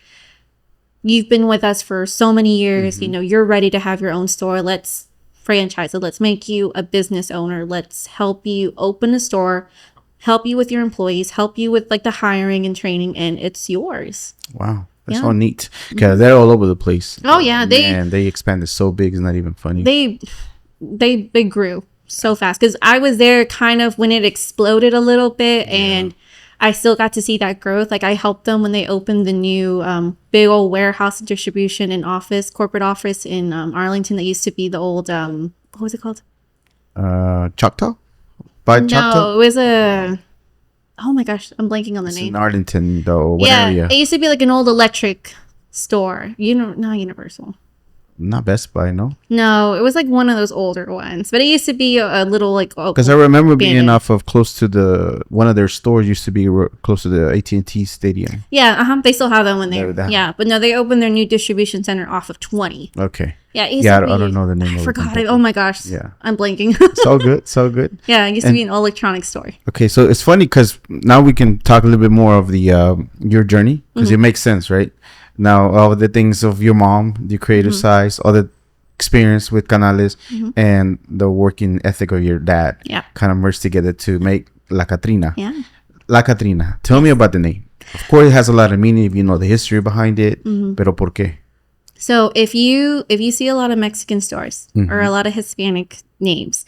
you've been with us for so many years. You're ready to have your own store. Let's franchise it. Let's make you a business owner. Let's help you open a store, help you with your employees, help you with like the hiring and training, and it's yours. Wow. That's so neat. Because they're all over the place. Oh, yeah. They expanded so big. It's not even funny. They grew so fast, because I was there kind of when it exploded a little bit, and I still got to see that growth. Like, I helped them when they opened the new big old warehouse distribution and corporate office in Arlington that used to be the old what was it called? Choctaw? No, it was oh my gosh, I'm blanking on the name. In Arlington, though. What area? It used to be like an old electric store. Not Universal. Not Best Buy, no? No, it was like one of those older ones. But it used to be a little like... Because I remember being off of close to one of their stores used to be close to the AT&T Stadium. Yeah, they still have that one there. Yeah, but no, they opened their new distribution center off of 20. Okay. Yeah, I don't know the name. I forgot it. Oh my gosh. Yeah. I'm blanking. So good. Yeah, it used to be an electronics store. Okay, so it's funny because now we can talk a little bit more of the your journey, because it makes sense, right? Now, all the things of your mom, the creative side, all the experience with Canales, and the working ethic of your dad kind of merged together to make La Catrina. Yeah. La Catrina. Tell me about the name. Of course, it has a lot of meaning if you know the history behind it. Pero ¿por qué? So if you see a lot of Mexican stores or a lot of Hispanic names,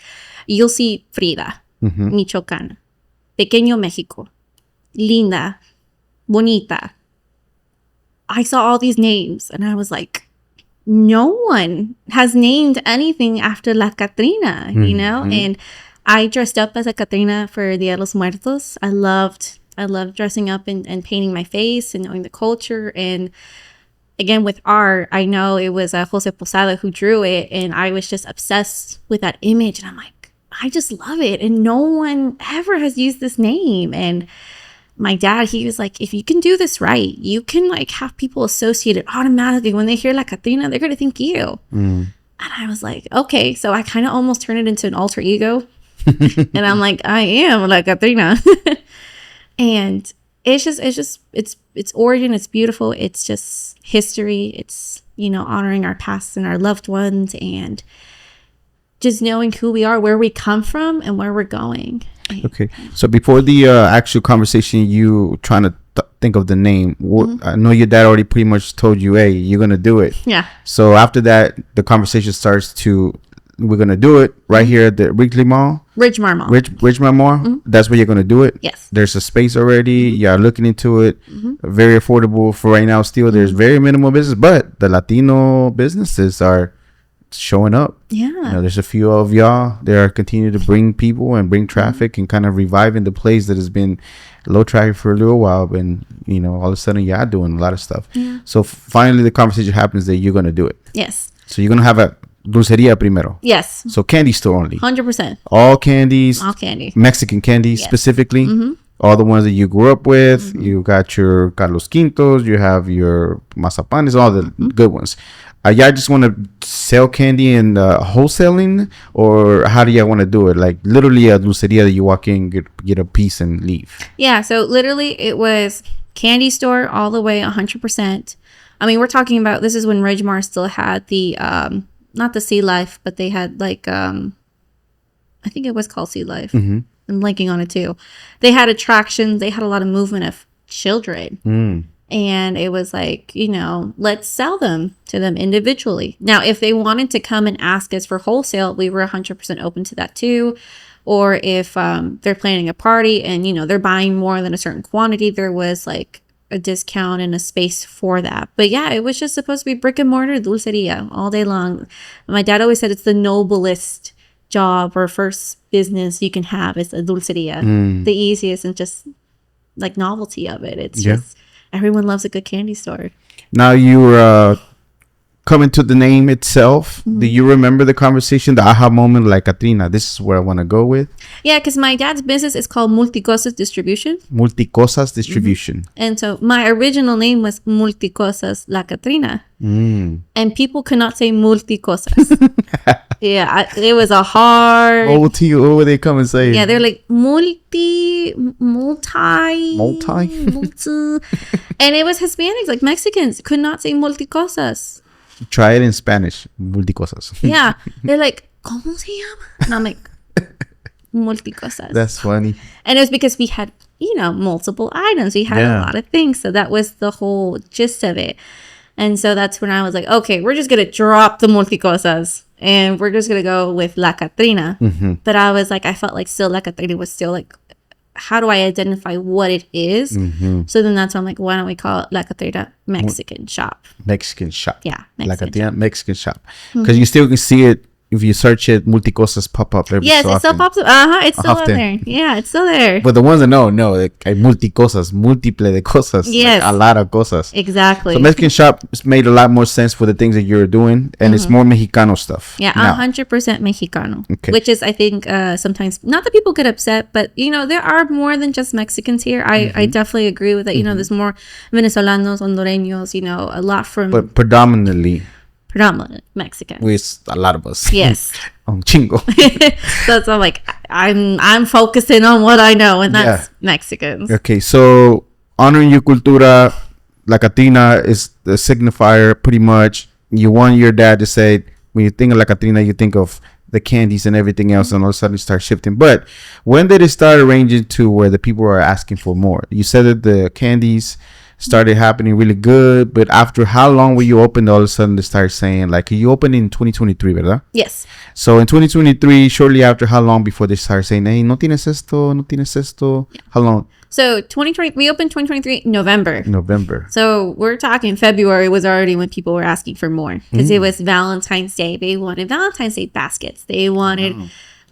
you'll see Frida, Michoacán, Pequeño Mexico, Linda, Bonita. I saw all these names and I was like, no one has named anything after La Catrina, you know? And I dressed up as a Catrina for Dia de los Muertos. I loved dressing up and painting my face and knowing the culture. And again, with art, I know it was Jose Posada who drew it, and I was just obsessed with that image. And I'm like, I just love it. And no one ever has used this name. And my dad, he was like, if you can do this right, you can like have people associate it automatically. When they hear La Catrina, they're going to think you. And I was like, okay. So I kind of almost turned it into an alter ego. And I'm like, I am La Catrina. And it's origin. It's beautiful. It's just history. It's, you know, honoring our past and our loved ones and just knowing who we are, where we come from and where we're going. Okay. So before the actual conversation, you trying to think of the name. I know your dad already pretty much told you, hey, you're going to do it. Yeah. So after that, the conversation starts to, we're going to do it right here at the Ridgmar Mall. Ridgmar Mall. That's where you're going to do it. Yes. There's a space already. You're looking into it. Very affordable for right now still. There's very minimal business, but the Latino businesses are showing up. Yeah. You know, there's a few of y'all that are continuing to bring people and bring traffic and kind of reviving the place that has been low traffic for a little while. And, you know, all of a sudden, y'all doing a lot of stuff. Yeah. So finally, the conversation happens that you're going to do it. Yes. So you're going to have a dulceria primero. Yes. So candy store only. 100%. All candies. All candy. Mexican candies specifically. All the ones that you grew up with. You got your Carlos Quintos. You have your mazapanes. All the good ones. Y'all just want to sell candy and wholesaling, or how do y'all want to do it? Like literally a dulceria that you walk in, get a piece and leave. Yeah. So literally, it was candy store all the way 100%. I mean, we're talking about, this is when Ridgmar still had the not the Sea Life, but they had like I think it was called Sea Life. I'm blanking on it too. They had attractions. They had a lot of movement of children. And it was like, you know, let's sell them to them individually. Now, if they wanted to come and ask us for wholesale, we were 100% open to that too. Or if they're planning a party and, you know, they're buying more than a certain quantity, there was like a discount and a space for that. But yeah, it was just supposed to be brick and mortar dulceria all day long. My dad always said it's the noblest job or first business you can have is a dulceria. The easiest and just like novelty of it. It's just... Everyone loves a good candy store. Now you're coming to the name itself. Do you remember the conversation, the aha moment, like, Catrina, this is where I want to go with? Yeah, because my dad's business is called Multicosas Distribution. Multicosas Distribution. And so my original name was Multicosas La Catrina. And people could not say Multicosas. Yeah, it was a hard... Multi, what would they come and say? Yeah, they're like multi. And it was Hispanics, like Mexicans, could not say multicosas. Try it in Spanish. Multicosas. Yeah. They're like, ¿Cómo se llama? And I'm like, multicosas. That's funny. And it was because we had, you know, multiple items. We had a lot of things. So that was the whole gist of it. And so that's when I was like, okay, we're just going to drop the multicosas. And we're just going to go with La Catrina. But I was like, I felt like still La Catrina was still like, how do I identify what it is? So then that's why I'm like, why don't we call it La Catrina Mexican Shop? Mexican Shop. Yeah. La Catrina Mexican Shop. Because you still can see it. If you search it, multicosas pop up every so often. Yes, it still pops up. It's still on there. Yeah, it's still there. But the ones that know, like multicosas, múltiple de cosas. Yes. Like a lot of cosas. Exactly. So Mexican Shop made a lot more sense for the things that you're doing. And it's more Mexicano stuff. Yeah, 100% Mexicano. Okay. Which is, I think, sometimes, not that people get upset, but, you know, there are more than just Mexicans here. I definitely agree with that. You know, there's more Venezolanos, Hondureños, you know, a lot from... But predominant Mexican. With a lot of us. Yes. Chingo. So I'm like, I'm focusing on what I know, and that's Mexicans. Okay, so honoring your cultura, La Catrina is the signifier pretty much. You want your dad to say, when you think of La Catrina, you think of the candies and everything else, and all of a sudden start shifting. But when did it start arranging to where the people are asking for more? You said that the candies started happening really good, but after how long were you open, all of a sudden they start saying, like, you opened in 2023, ¿verdad? Yes. So in 2023, shortly after, how long before they start saying, hey, no tienes esto, no tienes esto? Yeah. How long? So 2020, we opened 2023 November. So we're talking February was already when people were asking for more, because it was Valentine's Day. They wanted Valentine's Day baskets. They wanted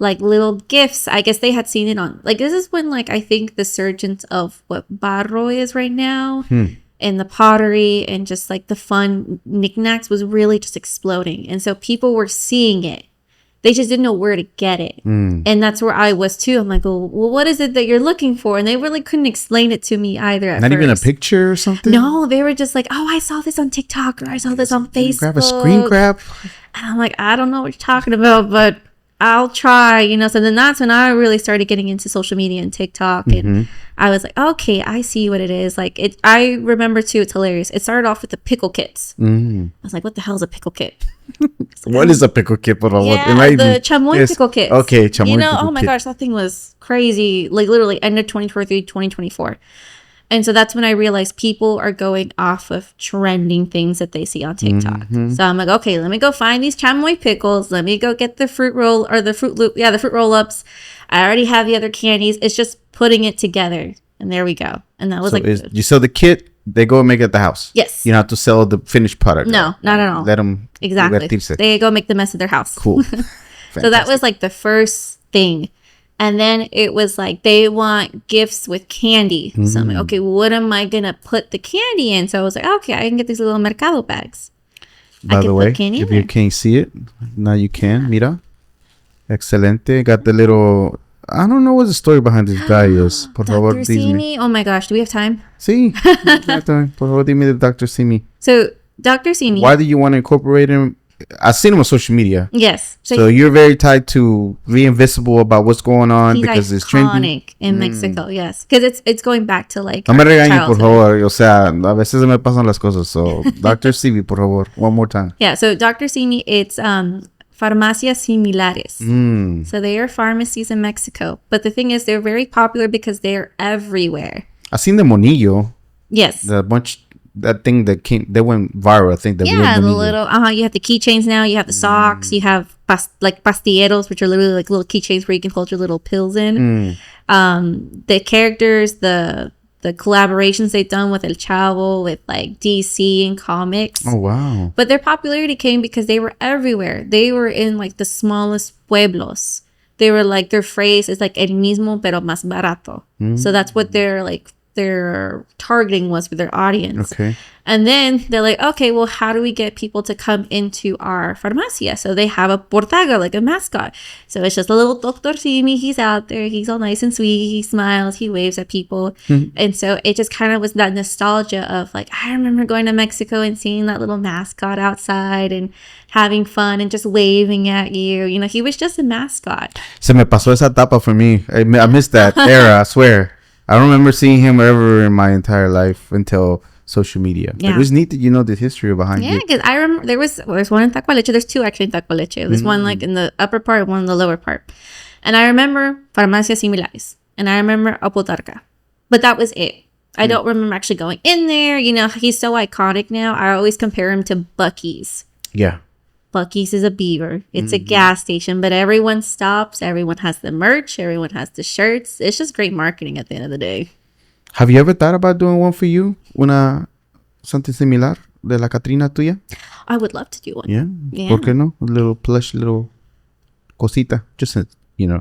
like little gifts. I guess they had seen it on, like, this is when, like, I think the surge of what barro is right now and the pottery and just like the fun knickknacks was really just exploding. And so people were seeing it. They just didn't know where to get it. And that's where I was too. I'm like, well, what is it that you're looking for? And they really couldn't explain it to me either at Not first. even a picture or something? No, they were just like, oh, I saw this on TikTok, or I saw this on Facebook. Grab a screen grab? And I'm like, I don't know what you're talking about, but I'll try, you know. So then that's when I really started getting into social media and TikTok, and I was like, okay, I see what it is. Like, it. I remember too, it's hilarious. It started off with the pickle kits. I was like, what the hell is a pickle kit? What is a pickle kit? Yeah, the chamoy pickle kits. Okay, chamoy. You know, oh my gosh, that thing was crazy. Like, literally end of 2023, 2024. And so that's when I realized people are going off of trending things that they see on TikTok. So I'm like, okay, let me go find these chamoy pickles. Let me go get the fruit roll, or the fruit loop. Yeah, the fruit roll-ups. I already have the other candies. It's just putting it together. And there we go. And that was so you sell the kit, they go and make it at the house. Yes. You don't have to sell the finished product. No, not at all. Let them divertirse. They go make the mess of their house. Cool. So that was like the first thing. And then it was like, they want gifts with candy. So I'm like, okay, what am I going to put the candy in? So I was like, okay, I can get these little mercado bags. By the way, if you can't see it, now you can. Mira. Excelente. Got the little, I don't know what the story behind this guy is. Por favor, Dr. Simi. Oh my gosh, do we have time? Sí. Por favor, dime de Dr. Simi. So, Dr. Simi. Why do you want to incorporate him? I've seen him on social media. Yes. So you're very tied to being visible about what's going on, because it's trending. In Mexico, yes. Because it's going back to like. No me regañes, por favor. O sea, a veces se me pasan las cosas. So, Dr. Simi, por favor, one more time. Yeah. So, Dr. Simi, it's farmacias similares. So they are pharmacies in Mexico. But the thing is, they're very popular because they're everywhere. I've seen the Monillo. Yes. That thing that they went viral, I think. The little, you have the keychains now. You have the socks. You have pastilleros, which are literally like little keychains where you can hold your little pills in. The characters, the collaborations they've done with El Chavo, with like DC and comics. Oh, wow. But their popularity came because they were everywhere. They were in like the smallest pueblos. They were like, their phrase is like el mismo pero más barato. So that's what their targeting was for their audience. Okay. And then they're like, okay, well, how do we get people to come into our farmacia? So they have a portaga, like a mascot. So it's just a little Dr. Simi. He's out there. He's all nice and sweet. He smiles. He waves at people. And so it just kind of was that nostalgia of like, I remember going to Mexico and seeing that little mascot outside and having fun and just waving at you. You know, he was just a mascot. Se me pasó esa etapa for me. I missed that era, I swear. I don't remember seeing him ever in my entire life until social media. Yeah. It was neat that you know the history behind it. Yeah, because I remember there's one in Tacualeche. There's two actually in Tacualeche. There's one like in the upper part, one in the lower part. And I remember farmacias similares. And I remember Apotarca. But that was it. I don't remember actually going in there. You know, he's so iconic now. I always compare him to Buc-ee's. Yeah. Buc-ee's is a beaver. It's a gas station, but everyone stops. Everyone has the merch. Everyone has the shirts. It's just great marketing at the end of the day. Have you ever thought about doing one for you? Something similar de la Catrina tuya? I would love to do one. Yeah. ¿Por qué no? A little plush, little cosita. Just a,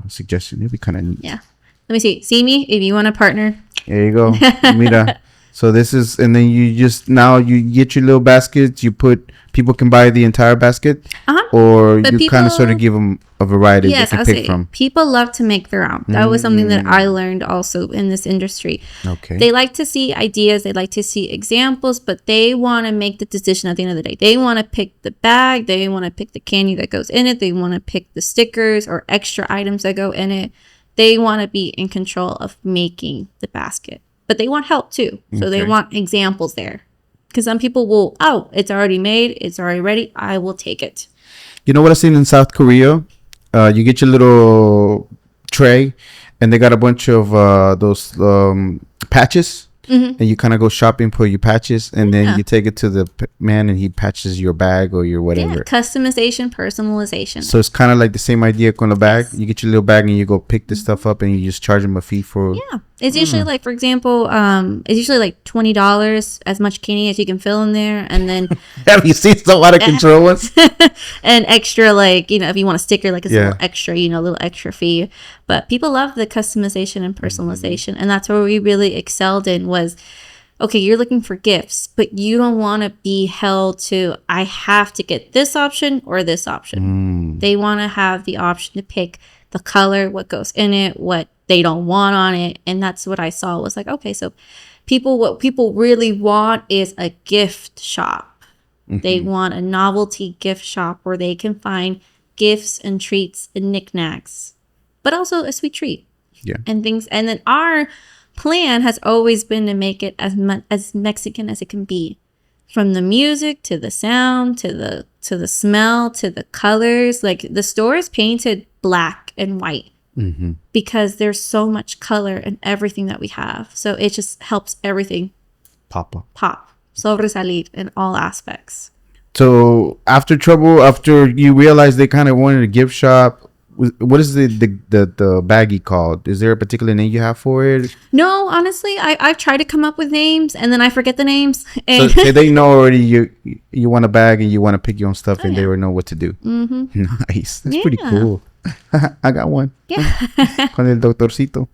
suggestion. It'd be kind of neat. Yeah. Let me see. See me if you want to partner. There you go. Mira. So this is, and then you get your little baskets. People can buy the entire basket, or but you kind of sort of give them a variety they can pick from. People love to make their own. That was something that I learned also in this industry. Okay. They like to see ideas. They like to see examples, but they want to make the decision at the end of the day. They want to pick the bag. They want to pick the candy that goes in it. They want to pick the stickers or extra items that go in it. They want to be in control of making the basket. But they want help too. So they want examples there. Because some people will, it's already made. It's already ready. I will take it. You know what I've seen in South Korea? you get your little tray, and they got a bunch of those patches. And you kind of go shopping for your patches, and then you take it to the man, and he patches your bag or your whatever. Yeah, customization, personalization. So it's kind of like the same idea on the bag. You get your little bag, and you go pick this stuff up, and you just charge them a fee for. Yeah, it's usually like, for example, it's usually like $20, as much candy as you can fill in there, and then Have you seen some out of control ones? an extra, like, if you want a sticker, like it's a little extra, a little extra fee. But people love the customization and personalization, and that's where we really excelled in. Was, okay, you're looking for gifts, but you don't want to be held to, I have to get this option or this option. They want to have the option to pick the color, what goes in it, what they don't want on it. And that's what I saw, was like, okay, so what people really want is a gift shop. They want a novelty gift shop where they can find gifts and treats and knickknacks, but also a sweet treat. Yeah. And things. And then our plan has always been to make it as Mexican as it can be, from the music to the sound to the smell to the colors. Like, the store is painted black and white because there's so much color in everything that we have. So it just helps everything pop, sobresalir in all aspects. So after you realized they kind of wanted a gift shop, what is the baggie called? Is there a particular name you have for it? No, honestly, I've tried to come up with names, and then I forget the names. And so they know already you want a bag and you want to pick your own stuff, and they already know what to do. Nice. That's pretty cool. I got one. Yeah. Con el doctorcito.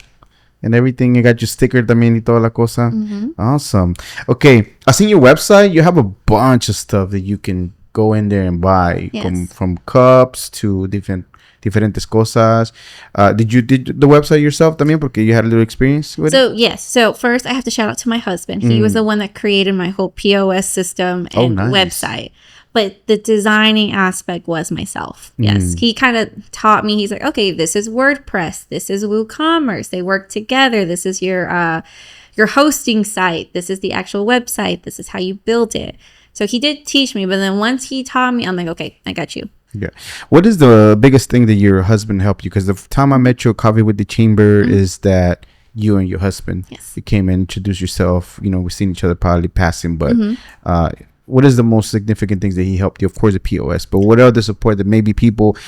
And everything. You got your sticker también y toda la cosa. Awesome. Okay. I seen your website. You have a bunch of stuff that you can go in there and buy. Yes. From cups to diferentes cosas. Did you did the website yourself también, porque you had a little experience with it? Yes. So first I have to shout out to my husband. He was the one that created my whole POS system and website. But the designing aspect was myself. Yes. He kind of taught me. He's like, okay, this is WordPress. This is WooCommerce. They work together. This is your hosting site. This is the actual website. This is how you build it. So he did teach me. But then once he taught me, I'm like, okay, I got you. Yeah. What is the biggest thing that your husband helped you? Because the time I met you at Coffee with the Chamber is that you and your husband, you came and introduced yourself. We've seen each other probably passing, but what is the most significant things that he helped you? Of course, the POS, but what other support that maybe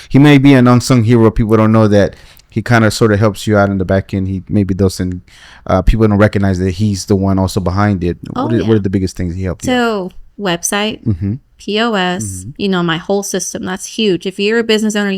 he may be an unsung hero. People don't know that he kind of sort of helps you out in the back end. He maybe doesn't, people don't recognize that he's the one also behind it. What are the biggest things he helped you? So website, POS, my whole system. That's huge. If you're a business owner,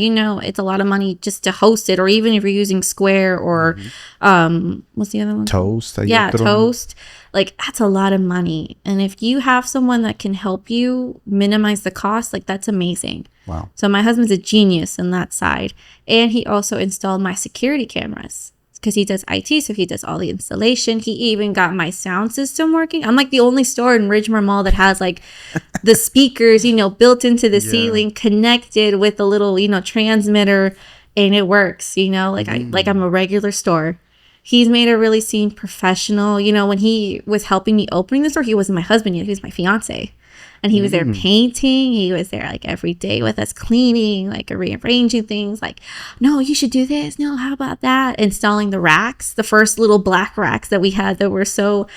it's a lot of money just to host it, or even if you're using Square or what's the other one? Toast. Toast. Like, that's a lot of money. And if you have someone that can help you minimize the cost, like, that's amazing. Wow. So my husband's a genius on that side. And he also installed my security cameras, because he does IT, so he does all the installation. He even got my sound system working. I'm like the only store in Ridgmar Mall that has like the speakers, built into the ceiling, connected with a little, transmitter, and it works. I'm a regular store. He's made it really seem professional. When he was helping me opening the store, he wasn't my husband yet. He was my fiance. And he was there painting. He was there like every day with us, cleaning, like rearranging things. Like, no, you should do this. No, how about that? Installing the racks, the first little black racks that we had that were so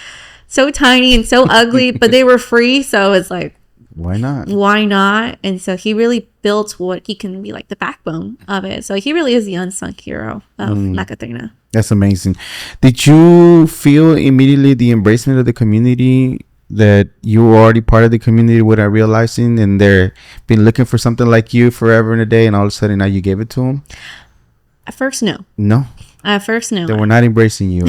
tiny and so ugly, but they were free. So it's like, why not? Why not? And so he really built what he can be like the backbone of it. So he really is the unsung hero of La Catrina. That's amazing. Did you feel immediately the embracement of the community, that you were already part of the community without realizing, and they're been looking for something like you forever and a day, and all of a sudden now you gave it to them? At first, no. No? At first, no. They were not embracing you.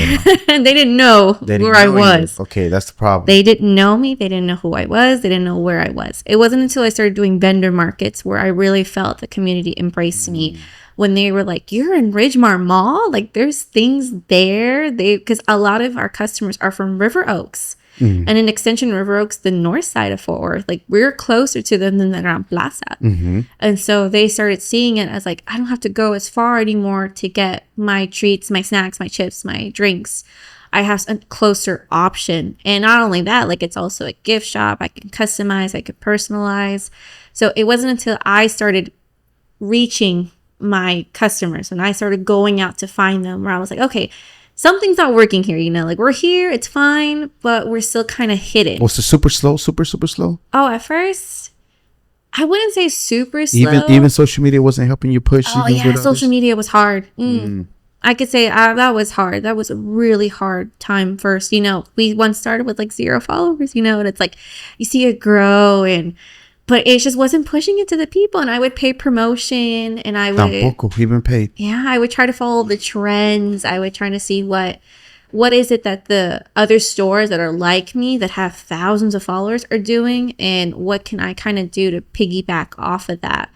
And they didn't know where I was. Okay, that's the problem. They didn't know me. They didn't know who I was. They didn't know where I was. It wasn't until I started doing vendor markets where I really felt the community embraced me. When they were like, you're in Ridgmar Mall? Like, there's things there. Because a lot of our customers are from River Oaks. And in Extension River Oaks, the north side of Fort Worth, like, we're closer to them than the Gran Plaza. And so they started seeing it as like, I don't have to go as far anymore to get my treats, my snacks, my chips, my drinks. I have a closer option. And not only that, like, it's also a gift shop. I can customize, I could personalize. So it wasn't until I started reaching my customers, and I started going out to find them, where I was like, okay, something's not working here, like we're here, it's fine, but we're still kind of hidden. Was it super slow? Super slow? Oh, at first, I wouldn't say super slow. Even social media wasn't helping you push? Oh, yeah, social media was hard. I could say that was hard. That was a really hard time first. We once started with like 0 followers, and it's like you see it grow, but it just wasn't pushing it to the people. And I would pay promotion, and I would Tampoco even paid. Yeah, I would try to follow the trends. I would try to see what is it that the other stores that are like me, that have thousands of followers, are doing, and what can I kind of do to piggyback off of that.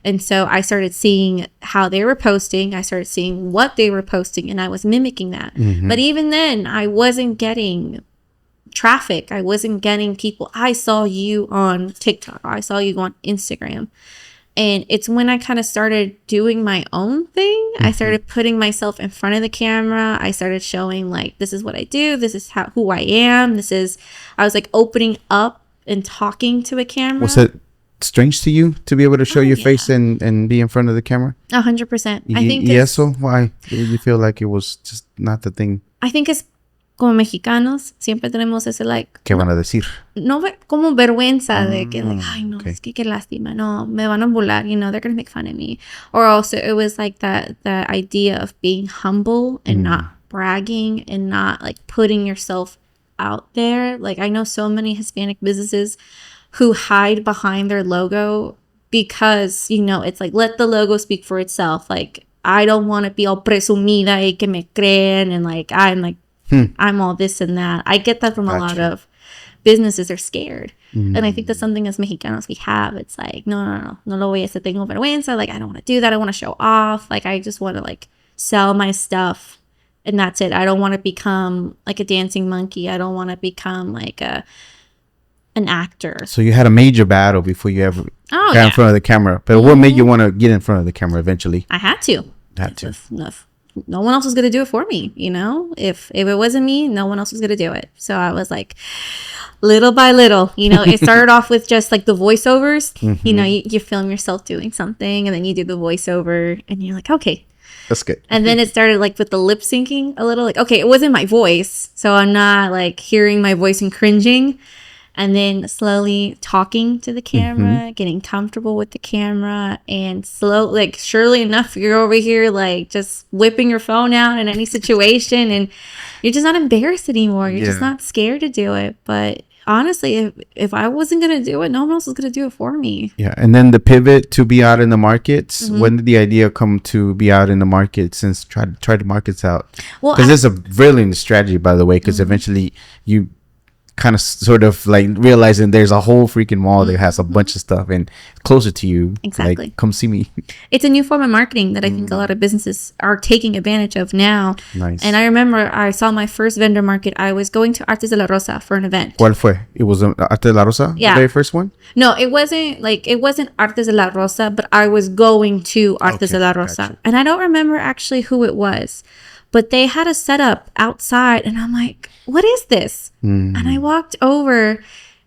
And so I started seeing how they were posting. I started seeing what they were posting, and I was mimicking that. But even then, I wasn't getting traffic. I wasn't getting people. I saw you on TikTok. I saw you on Instagram. And it's when I kind of started doing my own thing. I started putting myself in front of the camera. I started showing like, this is what I do. This is who I am. I was like opening up and talking to a camera. Was it strange to you to be able to show your face and be in front of the camera? 100%. I think so why did you feel like it was just not the thing? I think es como mexicanos siempre tenemos ese like, ¿qué van a decir? No, como vergüenza de que like, ay no, es que qué lástima, no, me van a burlar, they're gonna make fun of me. Or also it was like that idea of being humble and not bragging and not like putting yourself out there. Like I know so many Hispanic businesses who hide behind their logo because, it's like, let the logo speak for itself. Like, I don't want to be all presumida y que me creen and like, I'm all this and that. I get that from a lot of businesses. Are scared. And I think that's something as Mexicanos we have. It's like, no lo voy a hacer, tengo vergüenza. Like, I don't want to do that. I want to show off. Like, I just want to like sell my stuff. And that's it. I don't want to become like a dancing monkey. I don't want to become like an actor. So you had a major battle before you ever got in front of the camera. But what made you want to get in front of the camera eventually? I had to. No one else was going to do it for me, If it wasn't me, no one else was going to do it. So I was like, little by little, it started off with just like the voiceovers. You film yourself doing something and then you do the voiceover and you're like, okay. That's good. And then it started like with the lip syncing a little. Like, okay, it wasn't my voice. So I'm not like hearing my voice and cringing. And then slowly talking to the camera, getting comfortable with the camera, and surely enough, you're over here like just whipping your phone out in any situation, and you're just not embarrassed anymore. You're just not scared to do it. But honestly, if I wasn't gonna do it, no one else was gonna do it for me. Yeah, and then the pivot to be out in the markets. When did the idea come to be out in the markets and try the markets out? Well, because it's a brilliant strategy, by the way. Because eventually you kind of sort of like realizing there's a whole freaking mall that has a bunch of stuff and closer to you. Exactly. Like, come see me. It's a new form of marketing that I think a lot of businesses are taking advantage of now. Nice. And I remember I saw my first vendor market. I was going to Artes de la Rosa for an event. ¿Cuál fue? It was Artes de la Rosa? Yeah. The very first one? No, it wasn't Artes de la Rosa, but I was going to Artes de la Rosa. Gotcha. And I don't remember actually who it was. But they had a setup outside, and I'm like, what is this? And I walked over,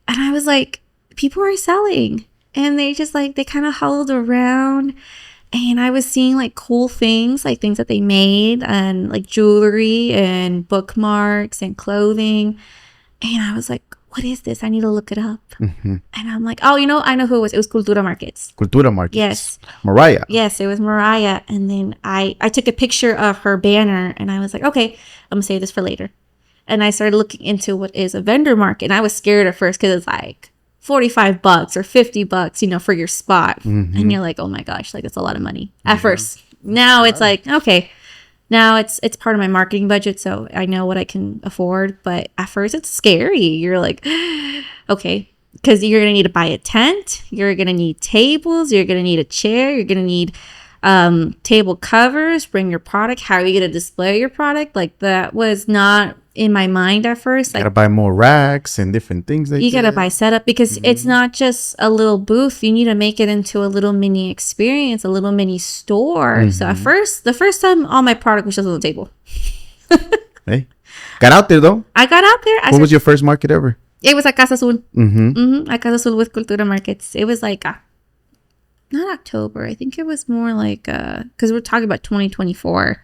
and I was like, people are selling. And they just like, they kind of huddled around, and I was seeing like cool things, like things that they made, and like jewelry and bookmarks and clothing. And I was like, what is this? I need to look it up. And I'm like, oh, I know who it was. It was Cultura Markets. Cultura Markets. Yes. Mariah. Yes, it was Mariah. And then I took a picture of her banner, and I was like, okay, I'm going to save this for later. And I started looking into what is a vendor market. And I was scared at first because it's like $45 or $50, for your spot. And you're like, oh my gosh, like it's a lot of money at first. Now it's like, okay. Now it's part of my marketing budget, so I know what I can afford. But at first, it's scary. You're like, okay, because you're going to need to buy a tent. You're going to need tables. You're going to need a chair. You're going to need table covers. Bring your product. How are you going to display your product? Like, that was not in my mind at first. You got to buy more racks and different things. You got to buy setup because it's not just a little booth. You need to make it into a little mini experience, a little mini store. So at first, the first time, all my product was just on the table. Hey, got out there though. I got out there. What was your first market ever? It was at Casa Azul. At Casa Azul with Cultura Markets. It was like not October. I think it was more like, because we're talking about 2024.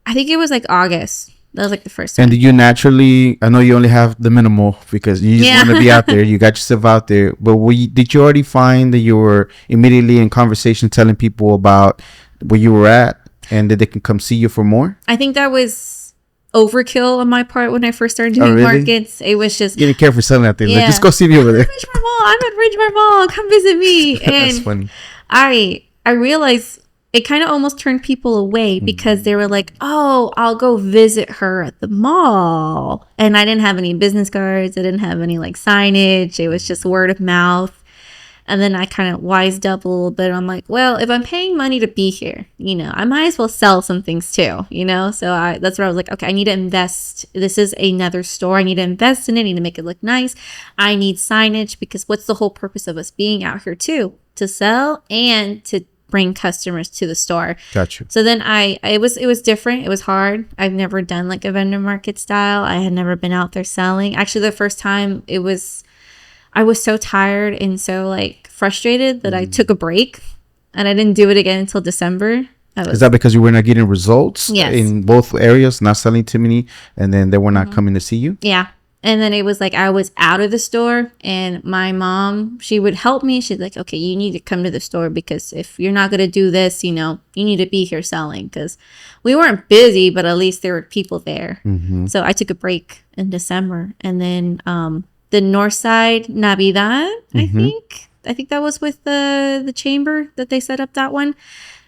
I think it was like August. That was like the first time. And did you naturally, I know you only have the minimal because you just want to be out there. You got yourself out there. But did you already find that you were immediately in conversation telling people about where you were at and that they can come see you for more? I think that was overkill on my part when I first started doing markets. It was just... You didn't care for selling out there. Like, just go see me over there. Ridgmar Mall. I'm at Ridgmar Mall. Come visit me. That's funny. I realized... It kind of almost turned people away because they were like, oh, I'll go visit her at the mall. And I didn't have any business cards. I didn't have any like signage. It was just word of mouth. And then I kind of wised up a little bit. I'm like, well, if I'm paying money to be here, I might as well sell some things too, So that's where I was like, okay, I need to invest. This is another store. I need to invest in it. I need to make it look nice. I need signage because what's the whole purpose of us being out here too? To sell and to bring customers to the store. Gotcha. So then it was different. It was hard. I've never done like a vendor market style. I had never been out there selling. Actually, the first time I was so tired and so like frustrated that I took a break and I didn't do it again until December. Is that because you were not getting results in both areas, not selling too many, and then they were not coming to see you? Yeah. And then it was like I was out of the store and my mom, she would help me. She's like, okay, you need to come to the store because if you're not going to do this, you need to be here selling because we weren't busy, but at least there were people there. Mm-hmm. So I took a break in December. And then the North Side Navidad, I think that was with the chamber that they set up that one.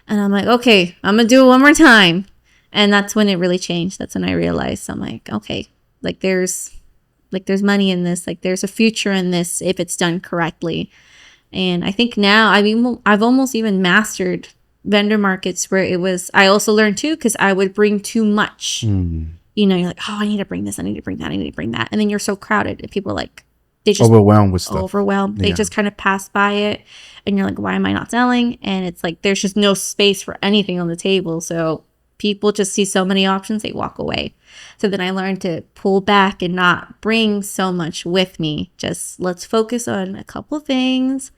And I'm like, okay, I'm going to do it one more time. And that's when it really changed. That's when I realized I'm like, okay, there's money in this, there's a future in this if it's done correctly. And I think now, I've almost even mastered vendor markets where I also learned too, because I would bring too much. You're like, oh, I need to bring this, I need to bring that, I need to bring that. And then you're so crowded and people they just overwhelmed with stuff. They just kind of pass by it and you're like, why am I not selling? And it's like, there's just no space for anything on the table. So people just see so many options, they walk away. So then I learned to pull back and not bring so much with me. Just let's focus on a couple things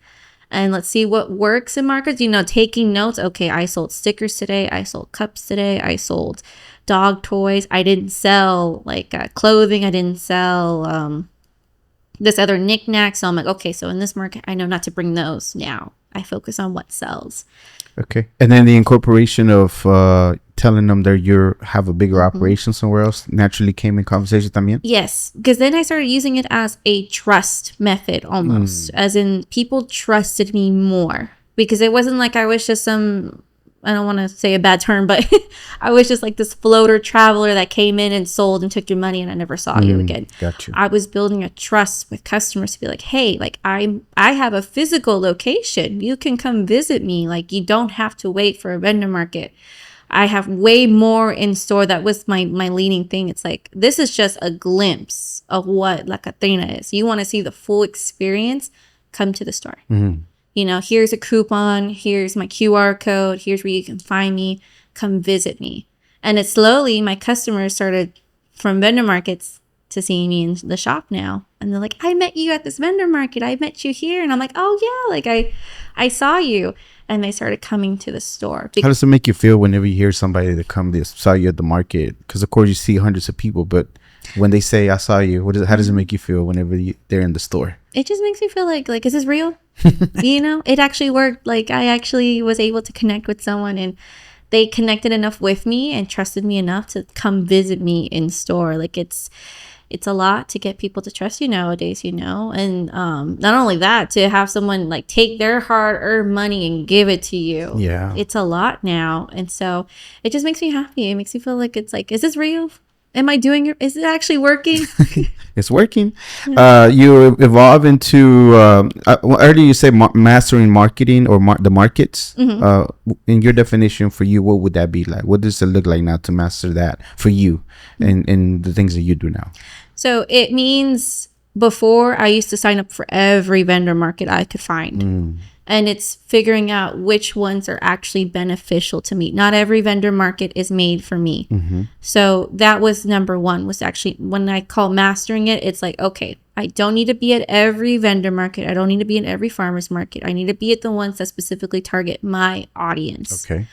and let's see what works in markets. Taking notes. Okay, I sold stickers today. I sold cups today. I sold dog toys. I didn't sell clothing. I didn't sell this other knickknack. So I'm like, okay, so in this market, I know not to bring those now. I focus on what sells. Okay. And then the incorporation of telling them that you have a bigger operation somewhere else naturally came in conversation también? Yes, because then I started using it as a trust method almost, as in people trusted me more because it wasn't like I was just I don't want to say a bad term, but I was just like this floater traveler that came in and sold and took your money and I never saw you again. Gotcha. I was building a trust with customers to be like, hey, I have a physical location. You can come visit me. You don't have to wait for a vendor market. I have way more in store. That was my leading thing. It's like, this is just a glimpse of what La Catrina is. You want to see the full experience, come to the store. Mm-hmm. Here's a coupon, here's my QR code, here's where you can find me, come visit me. And it slowly, my customers started from vendor markets to seeing me in the shop now. And they're like, I met you at this vendor market. I met you here. And I'm like, oh yeah, I saw you. And they started coming to the store. How does it make you feel whenever you hear somebody that saw you at the market? Because of course you see hundreds of people, but when they say I saw you, how does it make you feel whenever they're in the store? It just makes me feel like is this real? It actually worked. I actually was able to connect with someone and they connected enough with me and trusted me enough to come visit me in store. It's a lot to get people to trust you nowadays, and not only that, to have someone take their hard-earned money and give it to you. Yeah, it's a lot now, and so it just makes me happy. It makes me feel like it's is this real? Am I doing it? Is it actually working? It's working. Yeah. You evolve into earlier you say mastering marketing or the markets. Mm-hmm. In your definition for you, what would that be like? What does it look like now to master that for you and the things that you do now? So it means before I used to sign up for every vendor market I could find. And it's figuring out which ones are actually beneficial to me. Not every vendor market is made for me. So that was number one, was actually, when I call mastering it, it's like, okay, I don't need to be at every vendor market. I don't need to be in every farmer's market. I need to be at the ones that specifically target my audience. Okay.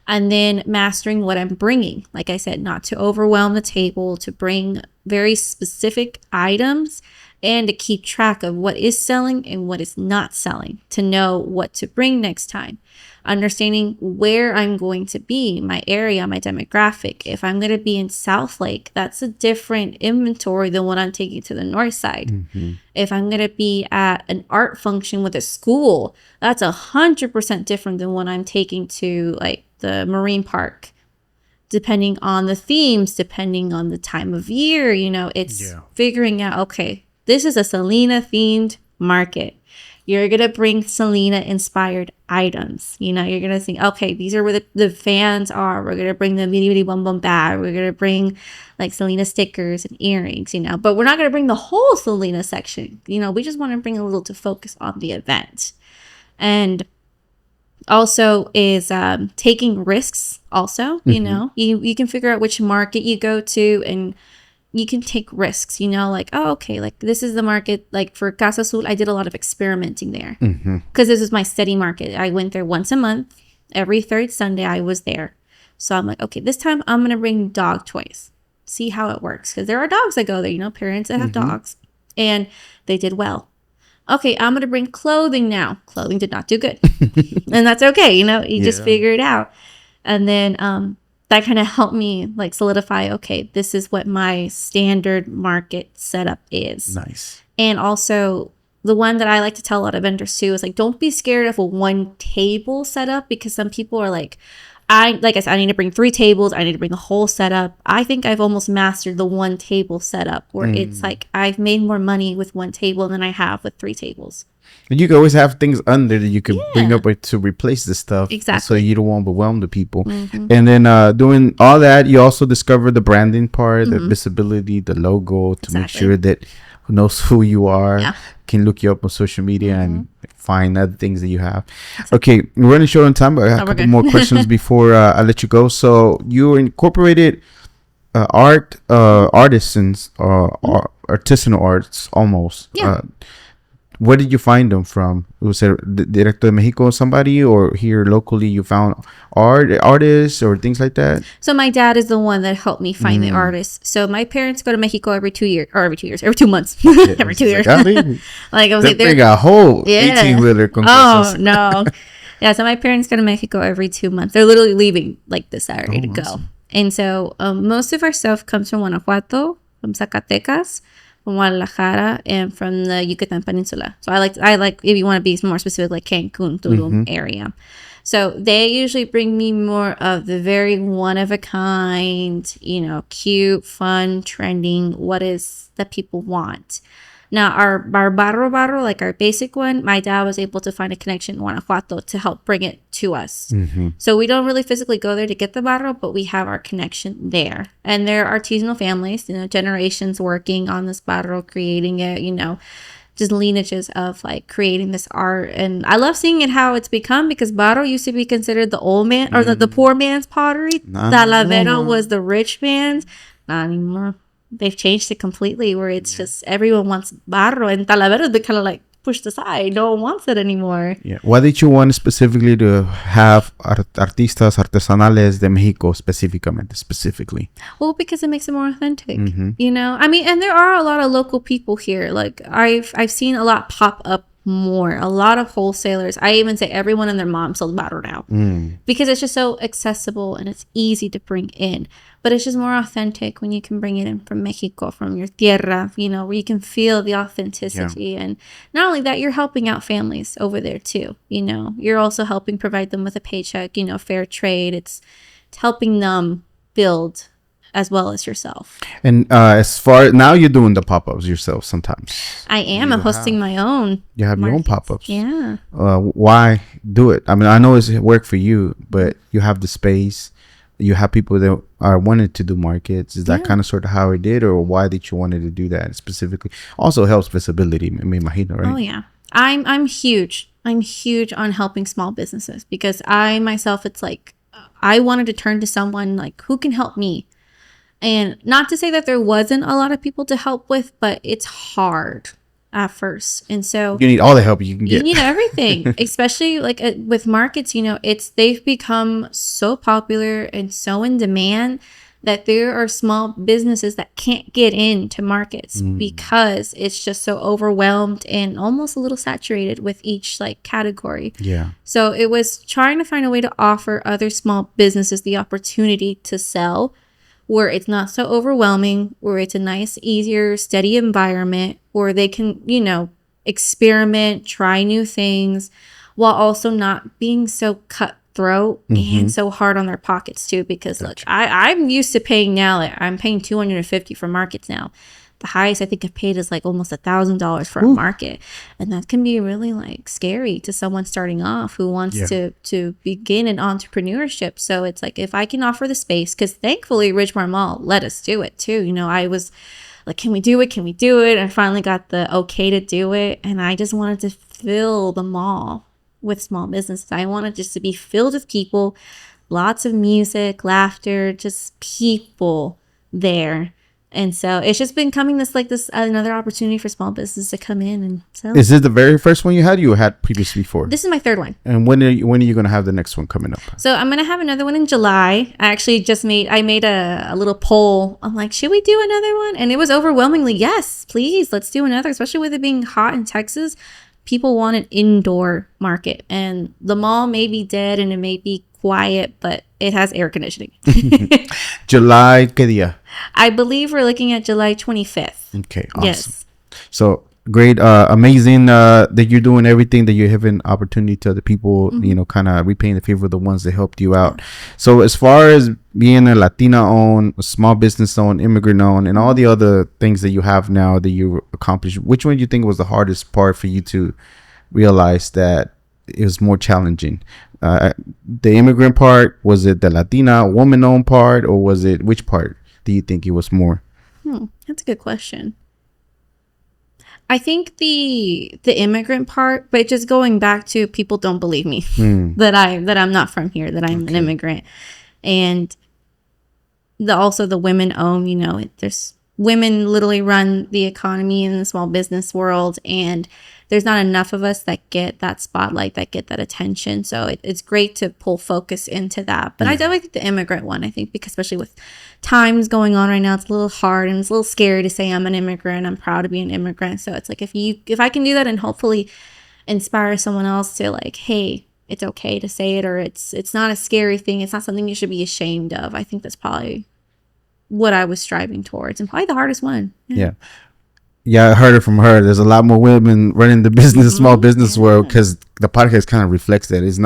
And then mastering what I'm bringing. Like I said, not to overwhelm the table, to bring very specific items, and to keep track of what is selling and what is not selling, to know what to bring next time. Understanding where I'm going to be, my area, my demographic. If I'm going to be in South Lake, that's a different inventory than what I'm taking to the north side. If I'm going to be at an art function with a school, that's 100% different than what I'm taking to like the marine park. Depending on the themes, depending on the time of year, it's figuring out, okay, this is a Selena themed market. You're going to bring Selena inspired items. You're going to think, okay, these are where the fans are. We're going to bring the bitty bitty bum bum bag. We're going to bring like Selena stickers and earrings, but we're not going to bring the whole Selena section. We just want to bring a little to focus on the event. And also is taking risks also, you can figure out which market you go to, and you can take risks, like, oh, okay, like this is the market. Like for Casa Azul, I did a lot of experimenting there because this is my steady market. I went there once a month. Every third Sunday I was there. So I'm like, okay, this time I'm going to bring dog toys, see how it works. Because there are dogs that go there, parents that have dogs, and they did well. Okay, I'm going to bring clothing now. Clothing did not do good. And that's okay, you just figure it out. And then that kind of helped me like solidify, okay, this is what my standard market setup is. Nice. And also the one that I like to tell a lot of vendors too is like, don't be scared of a one table setup, because some people are like I said, I need to bring 3 tables. I need to bring the whole setup. I think I've almost mastered the one table setup where it's like I've made more money with one table than I have with 3 tables. And you can always have things under that you can bring up to replace the stuff. Exactly. So you don't overwhelm the people. And then doing all that, you also discover the branding part, the visibility, the logo, to make sure that who knows who you are can look you up on social media and find other things that you have. Okay, we're running short on time, but I have a couple more questions before I let you go. So you incorporated artisans, artisanal arts almost. Yeah. Where did you find them from? Was it Directo de Mexico, somebody, or here locally you found artists or things like that? So my dad is the one that helped me find the artists. So my parents go to Mexico every 2 months, every 2 years. Like I was like, they got a whole 18-wheeler. Oh no, yeah. So my parents go to Mexico every 2 months. They're literally leaving like this Saturday to go. And so most of our stuff comes from Guanajuato, from Zacatecas, from Guadalajara, and from the Yucatan Peninsula. So I like if you want to be more specific, like Cancun, Tulum area. So they usually bring me more of the very one of a kind, cute, fun, trending, what is that people want. Now our barro, like our basic one, my dad was able to find a connection in Guanajuato to help bring it to us. So we don't really physically go there to get the barro, but we have our connection there. And they're artisanal families, generations working on this barro, creating it, just lineages of like creating this art. And I love seeing it how it's become, because barro used to be considered the old man or the poor man's pottery. Talavera was the rich man's. Not anymore. They've changed it completely, where it's just everyone wants barro, and Talavera they kind of like pushed aside. No one wants it anymore. Yeah. Why did you want specifically to have artistas artesanales de Mexico specifically? Well, because it makes it more authentic. I mean, and there are a lot of local people here. Like I've seen a lot pop up more. A lot of wholesalers. I even say everyone and their mom sells barro now, because it's just so accessible and it's easy to bring in. But it's just more authentic when you can bring it in from Mexico, from your tierra, where you can feel the authenticity. Yeah. And not only that, you're helping out families over there too. You're also helping provide them with a paycheck, fair trade. It's helping them build as well as yourself. And as far now, you're doing the pop-ups yourself sometimes. I am. I'm hosting my own. You have your own pop-ups. Yeah. Why do it? I mean, I know it's work for you, but you have the space. You have people that are wanted to do markets. Is that kind of sort of how it did, or why did you wanted to do that specifically? Also helps visibility, me imagino, right? Oh yeah, I'm huge I'm huge on helping small businesses because I myself, it's like I wanted to turn to someone like who can help me. And not to say that there wasn't a lot of people to help with, but it's hard at first. And so you need all the help you can you get. need everything, especially like with markets, they've become so popular and so in demand that there are small businesses that can't get into markets because it's just so overwhelmed and almost a little saturated with each like category. Yeah. So it was trying to find a way to offer other small businesses the opportunity to sell where it's not so overwhelming, where it's a nice, easier, steady environment where they can, experiment, try new things while also not being so cutthroat and so hard on their pockets too. Because look, I'm used to paying now. Like, I'm paying $250 for markets now. The highest I think I've paid is like almost $1,000 for a market, and that can be really like scary to someone starting off who wants to begin an entrepreneurship. So it's like if I can offer the space, because thankfully Ridgmar Mall let us do it too. I was like, can we do it? Can we do it? I finally got the okay to do it, and I just wanted to fill the mall with small businesses. I wanted just to be filled with people, lots of music, laughter, just people there. And so it's just been coming this another opportunity for small business to come in and sell. Is this the very first one you had? You had previously before? This is my third one. And when are you going to have the next one coming up? So I'm going to have another one in July. I actually made a little poll. I'm like, should we do another one? And it was overwhelmingly, yes, please, let's do another, especially with it being hot in Texas. People want an indoor market, and the mall may be dead and it may be quiet, but it has air conditioning. July, ¿qué día? I believe we're looking at July 25th. Okay, awesome. Yes. So great, amazing that you're doing everything, that you're having opportunity to other people, kind of repaying the favor of the ones that helped you out. So as far as being a Latina-owned, a small business-owned, immigrant-owned, and all the other things that you have now that you accomplished, which one do you think was the hardest part for you to realize that it was more challenging? The immigrant part, was it the Latina woman-owned part, or was it, which part do you think it was more? That's a good question. I think the immigrant part, but just going back to people don't believe me that I'm not from here, that I'm an immigrant, and also the women own. There's women literally run the economy in the small business world, and there's not enough of us that get that spotlight, that get that attention. So it's great to pull focus into that. But I definitely think the immigrant one, I think, because especially with times going on right now, it's a little hard and it's a little scary to say I'm an immigrant. I'm proud to be an immigrant. So it's like if I can do that and hopefully inspire someone else to like, hey, it's okay to say it, or it's not a scary thing. It's not something you should be ashamed of. I think that's probably what I was striving towards, and probably the hardest one. Yeah, I heard it from her. There's a lot more women running the business, small business world, because the podcast kind of reflects that. It's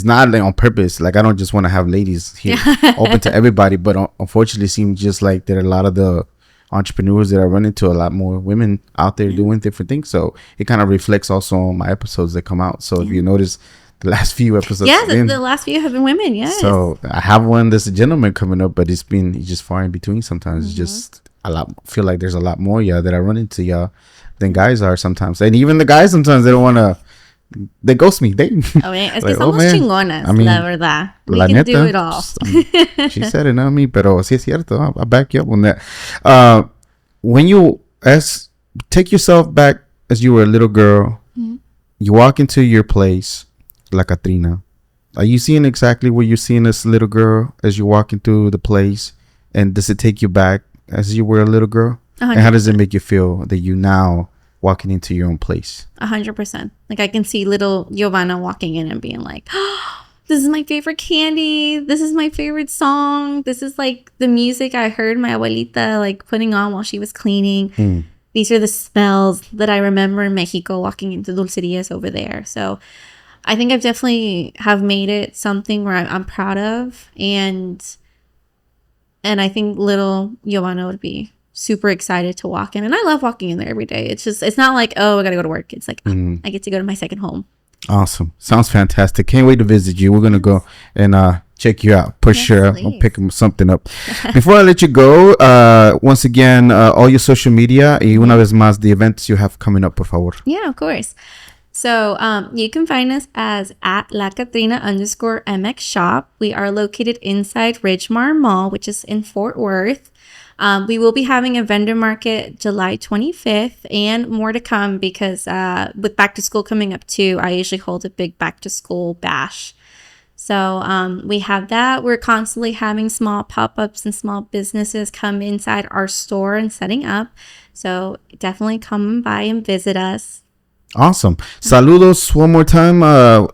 not like on purpose. Like, I don't just want to have ladies here open to everybody, but unfortunately, it seems just like there are a lot of the entrepreneurs that are running to a lot more women out there doing different things. So it kind of reflects also on my episodes that come out. So if you notice, the last few episodes, the last few have been women. Yes. So I have one that's a gentleman coming up, but it's just far in between. Sometimes it's just a lot. Feel like there's a lot more that I run into than guys are sometimes, and even the guys sometimes they don't want to. They ghost me. Es que somos chingonas, la verdad. We can do it all. She said it, not me, pero sí es cierto. I'll back you up on that. When you take yourself back as you were a little girl, you walk into your place, La Catrina. Are you seeing exactly what you're seeing as a little girl as you're walking through the place? And does it take you back as you were a little girl? 100%. And how does it make you feel that you now walking into your own place? 100%. Like, I can see little Giovana walking in and being like, oh, this is my favorite candy. This is my favorite song. This is like the music I heard my abuelita like putting on while she was cleaning. These are the smells that I remember in Mexico, walking into dulcerias over there. So I think I've definitely have made it something where I'm proud of, and I think little Giovana would be super excited to walk in, and I love walking in there every day. It's not like, oh, I gotta go to work. It's like I get to go to my second home. Awesome. Sounds fantastic. Can't wait to visit you. We're gonna go and check you out for sure. Please. I'll pick something up. Before I let you go, once again, all your social media y una vez más the events you have coming up, por favor. Yeah, of course. So you can find us as at La Catrina _MX Shop. We are located inside Ridgmar Mall, which is in Fort Worth. We will be having a vendor market July 25th and more to come because with back to school coming up too, I usually hold a big back to school bash. So we have that. We're constantly having small pop-ups and small businesses come inside our store and setting up. So definitely come by and visit us. Awesome. Saludos one more time.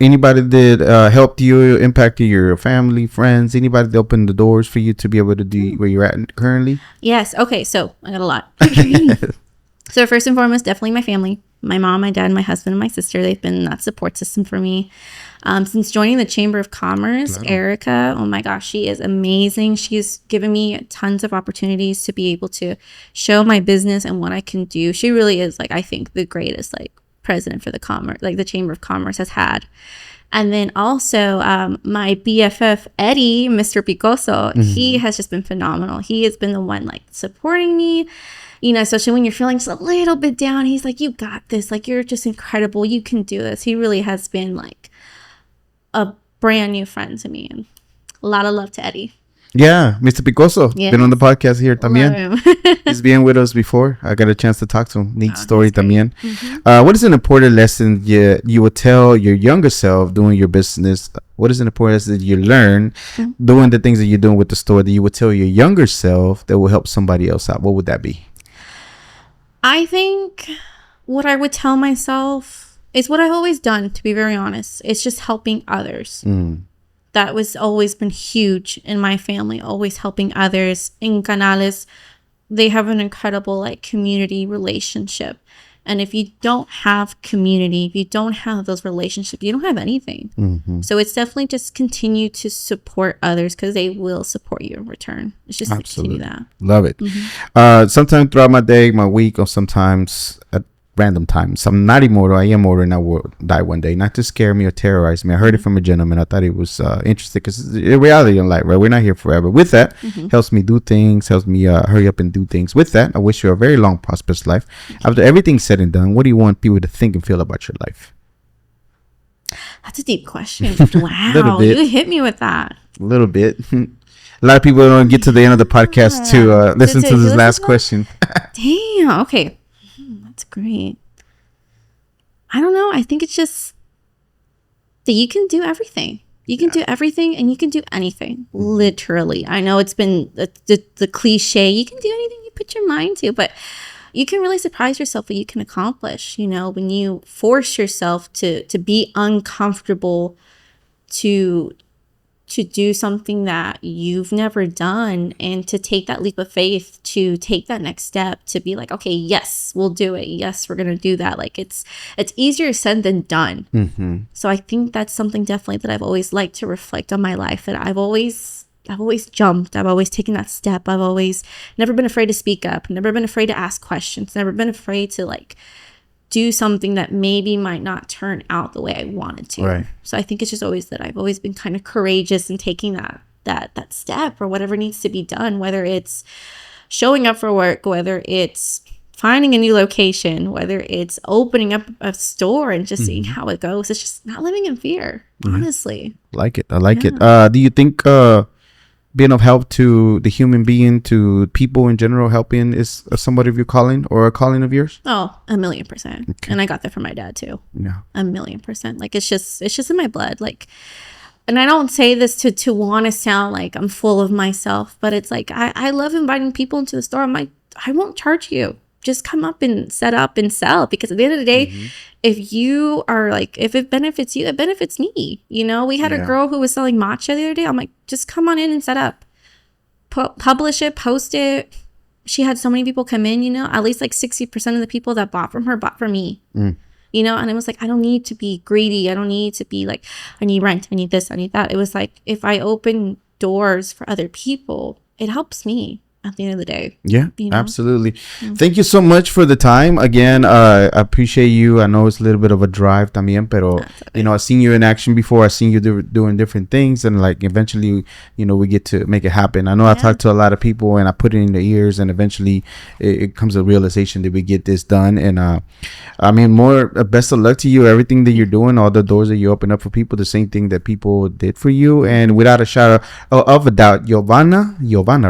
Anybody that helped you, impacted your family, friends, anybody that opened the doors for you to be able to do where you're at currently? Yes. Okay. So I got a lot. So first and foremost, definitely my family, my mom, my dad, my husband, and my sister. They've been that support system for me. Since joining the Chamber of Commerce, Erica, oh my gosh, she is amazing. She's given me tons of opportunities to be able to show my business and what I can do. She really is like, I think the greatest like president for the commerce, like the Chamber of Commerce has had. And then also my BFF Eddie, Mr. Picoso, he has just been phenomenal. He has been the one like supporting me, you know, especially when you're feeling just a little bit down. He's like, you got this, like you're just incredible, you can do this. He really has been like a brand new friend to me, and a lot of love to Eddie. Yeah, Mr. Picoso, been on the podcast here también. He's been with us before. I got a chance to talk to him. Neat story también. What is an important lesson you would tell your younger self doing your business? What is an important lesson that you learn doing the things that you're doing with the store that you would tell your younger self that will help somebody else out? What would that be? I think what I would tell myself is what I've always done, to be very honest. It's just helping others. That was always been huge in my family, always helping others. In Canales, they have an incredible like community relationship. And if you don't have community, if you don't have those relationships, you don't have anything. So it's definitely just continue to support others because they will support you in return. It's just to continue that. Love it. Sometimes throughout my day, my week, or sometimes at random times, I'm not immortal. I am mortal and I will die one day. Not to scare me or terrorize me. I heard it from a gentleman. I thought it was interesting because it's a reality in life, right? We're not here forever. With that, helps me do things, helps me hurry up and do things. With that, I wish you a very long, prosperous life. After everything's said and done, what do you want people to think and feel about your life? That's a deep question. Wow, you hit me with that. A little bit. A lot of people don't get to the end of the podcast to listen to this last question. Damn. Okay. That's great. I don't know. I think it's just that you can do everything. You can do everything and you can do anything. Literally. I know it's been the cliche. You can do anything you put your mind to, but you can really surprise yourself what you can accomplish. You know, when you force yourself to be uncomfortable, to do something that you've never done, and to take that leap of faith, to take that next step, to be like, okay, yes, we'll do it. Yes, we're going to do that. Like it's easier said than done. So I think that's something definitely that I've always liked to reflect on my life, that I've always jumped. I've always taken that step. I've always never been afraid to speak up, never been afraid to ask questions, never been afraid to like do something that maybe might not turn out the way I wanted to. Right. So I think it's just always that I've always been kind of courageous in taking that step, or whatever needs to be done, whether it's showing up for work, whether it's finding a new location, whether it's opening up a store and just seeing how it goes. It's just not living in fear, honestly. I like it. Do you think being of help to the human being, to people in general, helping is somebody of your calling or a calling of yours? Oh, 1,000,000%. Okay. And I got that from my dad too. Yeah. 1,000,000%. Like it's just in my blood. Like, and I don't say this to want to sound like I'm full of myself, but it's like, I love inviting people into the store. I'm like, I won't charge you. Just come up and set up and sell, because at the end of the day, if you are like, if it benefits you, it benefits me. You know, we had a girl who was selling matcha the other day. I'm like, just come on in and set up, publish it, post it. She had so many people come in, you know, at least like 60% of the people that bought from her bought from me, you know, and it was like, I don't need to be greedy. I don't need to be like, I need rent. I need this. I need that. It was like, if I open doors for other people, it helps me. at the end of the day. Yeah, you know? absolutely. Thank you so much for the time. Again, I appreciate you. I know it's a little bit of a drive también, pero, you know, I've seen you in action before. I've seen you doing different things, and like eventually, you know, we get to make it happen. I know I talk to a lot of people and I put it in their ears, and eventually it comes a realization that we get this done. And I mean, more best of luck to you. Everything that you're doing, all the doors that you open up for people, the same thing that people did for you. And without a shadow of a doubt, Giovana,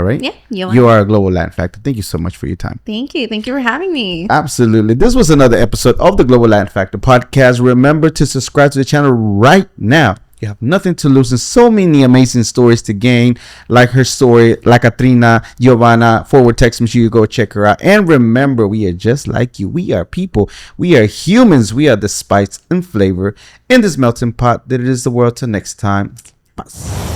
right? Yeah, You are a global land factor. Thank you so much for your time. Thank you for having me. Absolutely. This was another episode of the Global Land Factor podcast. Remember to subscribe to the channel right now. You have nothing to lose and so many amazing stories to gain, like her story, like Catrina, Giovana, forward text. Make sure you go check her out. And remember, we are just like you. We are people. We are humans. We are the spice and flavor in this melting pot that it is the world. Till next time. Bye.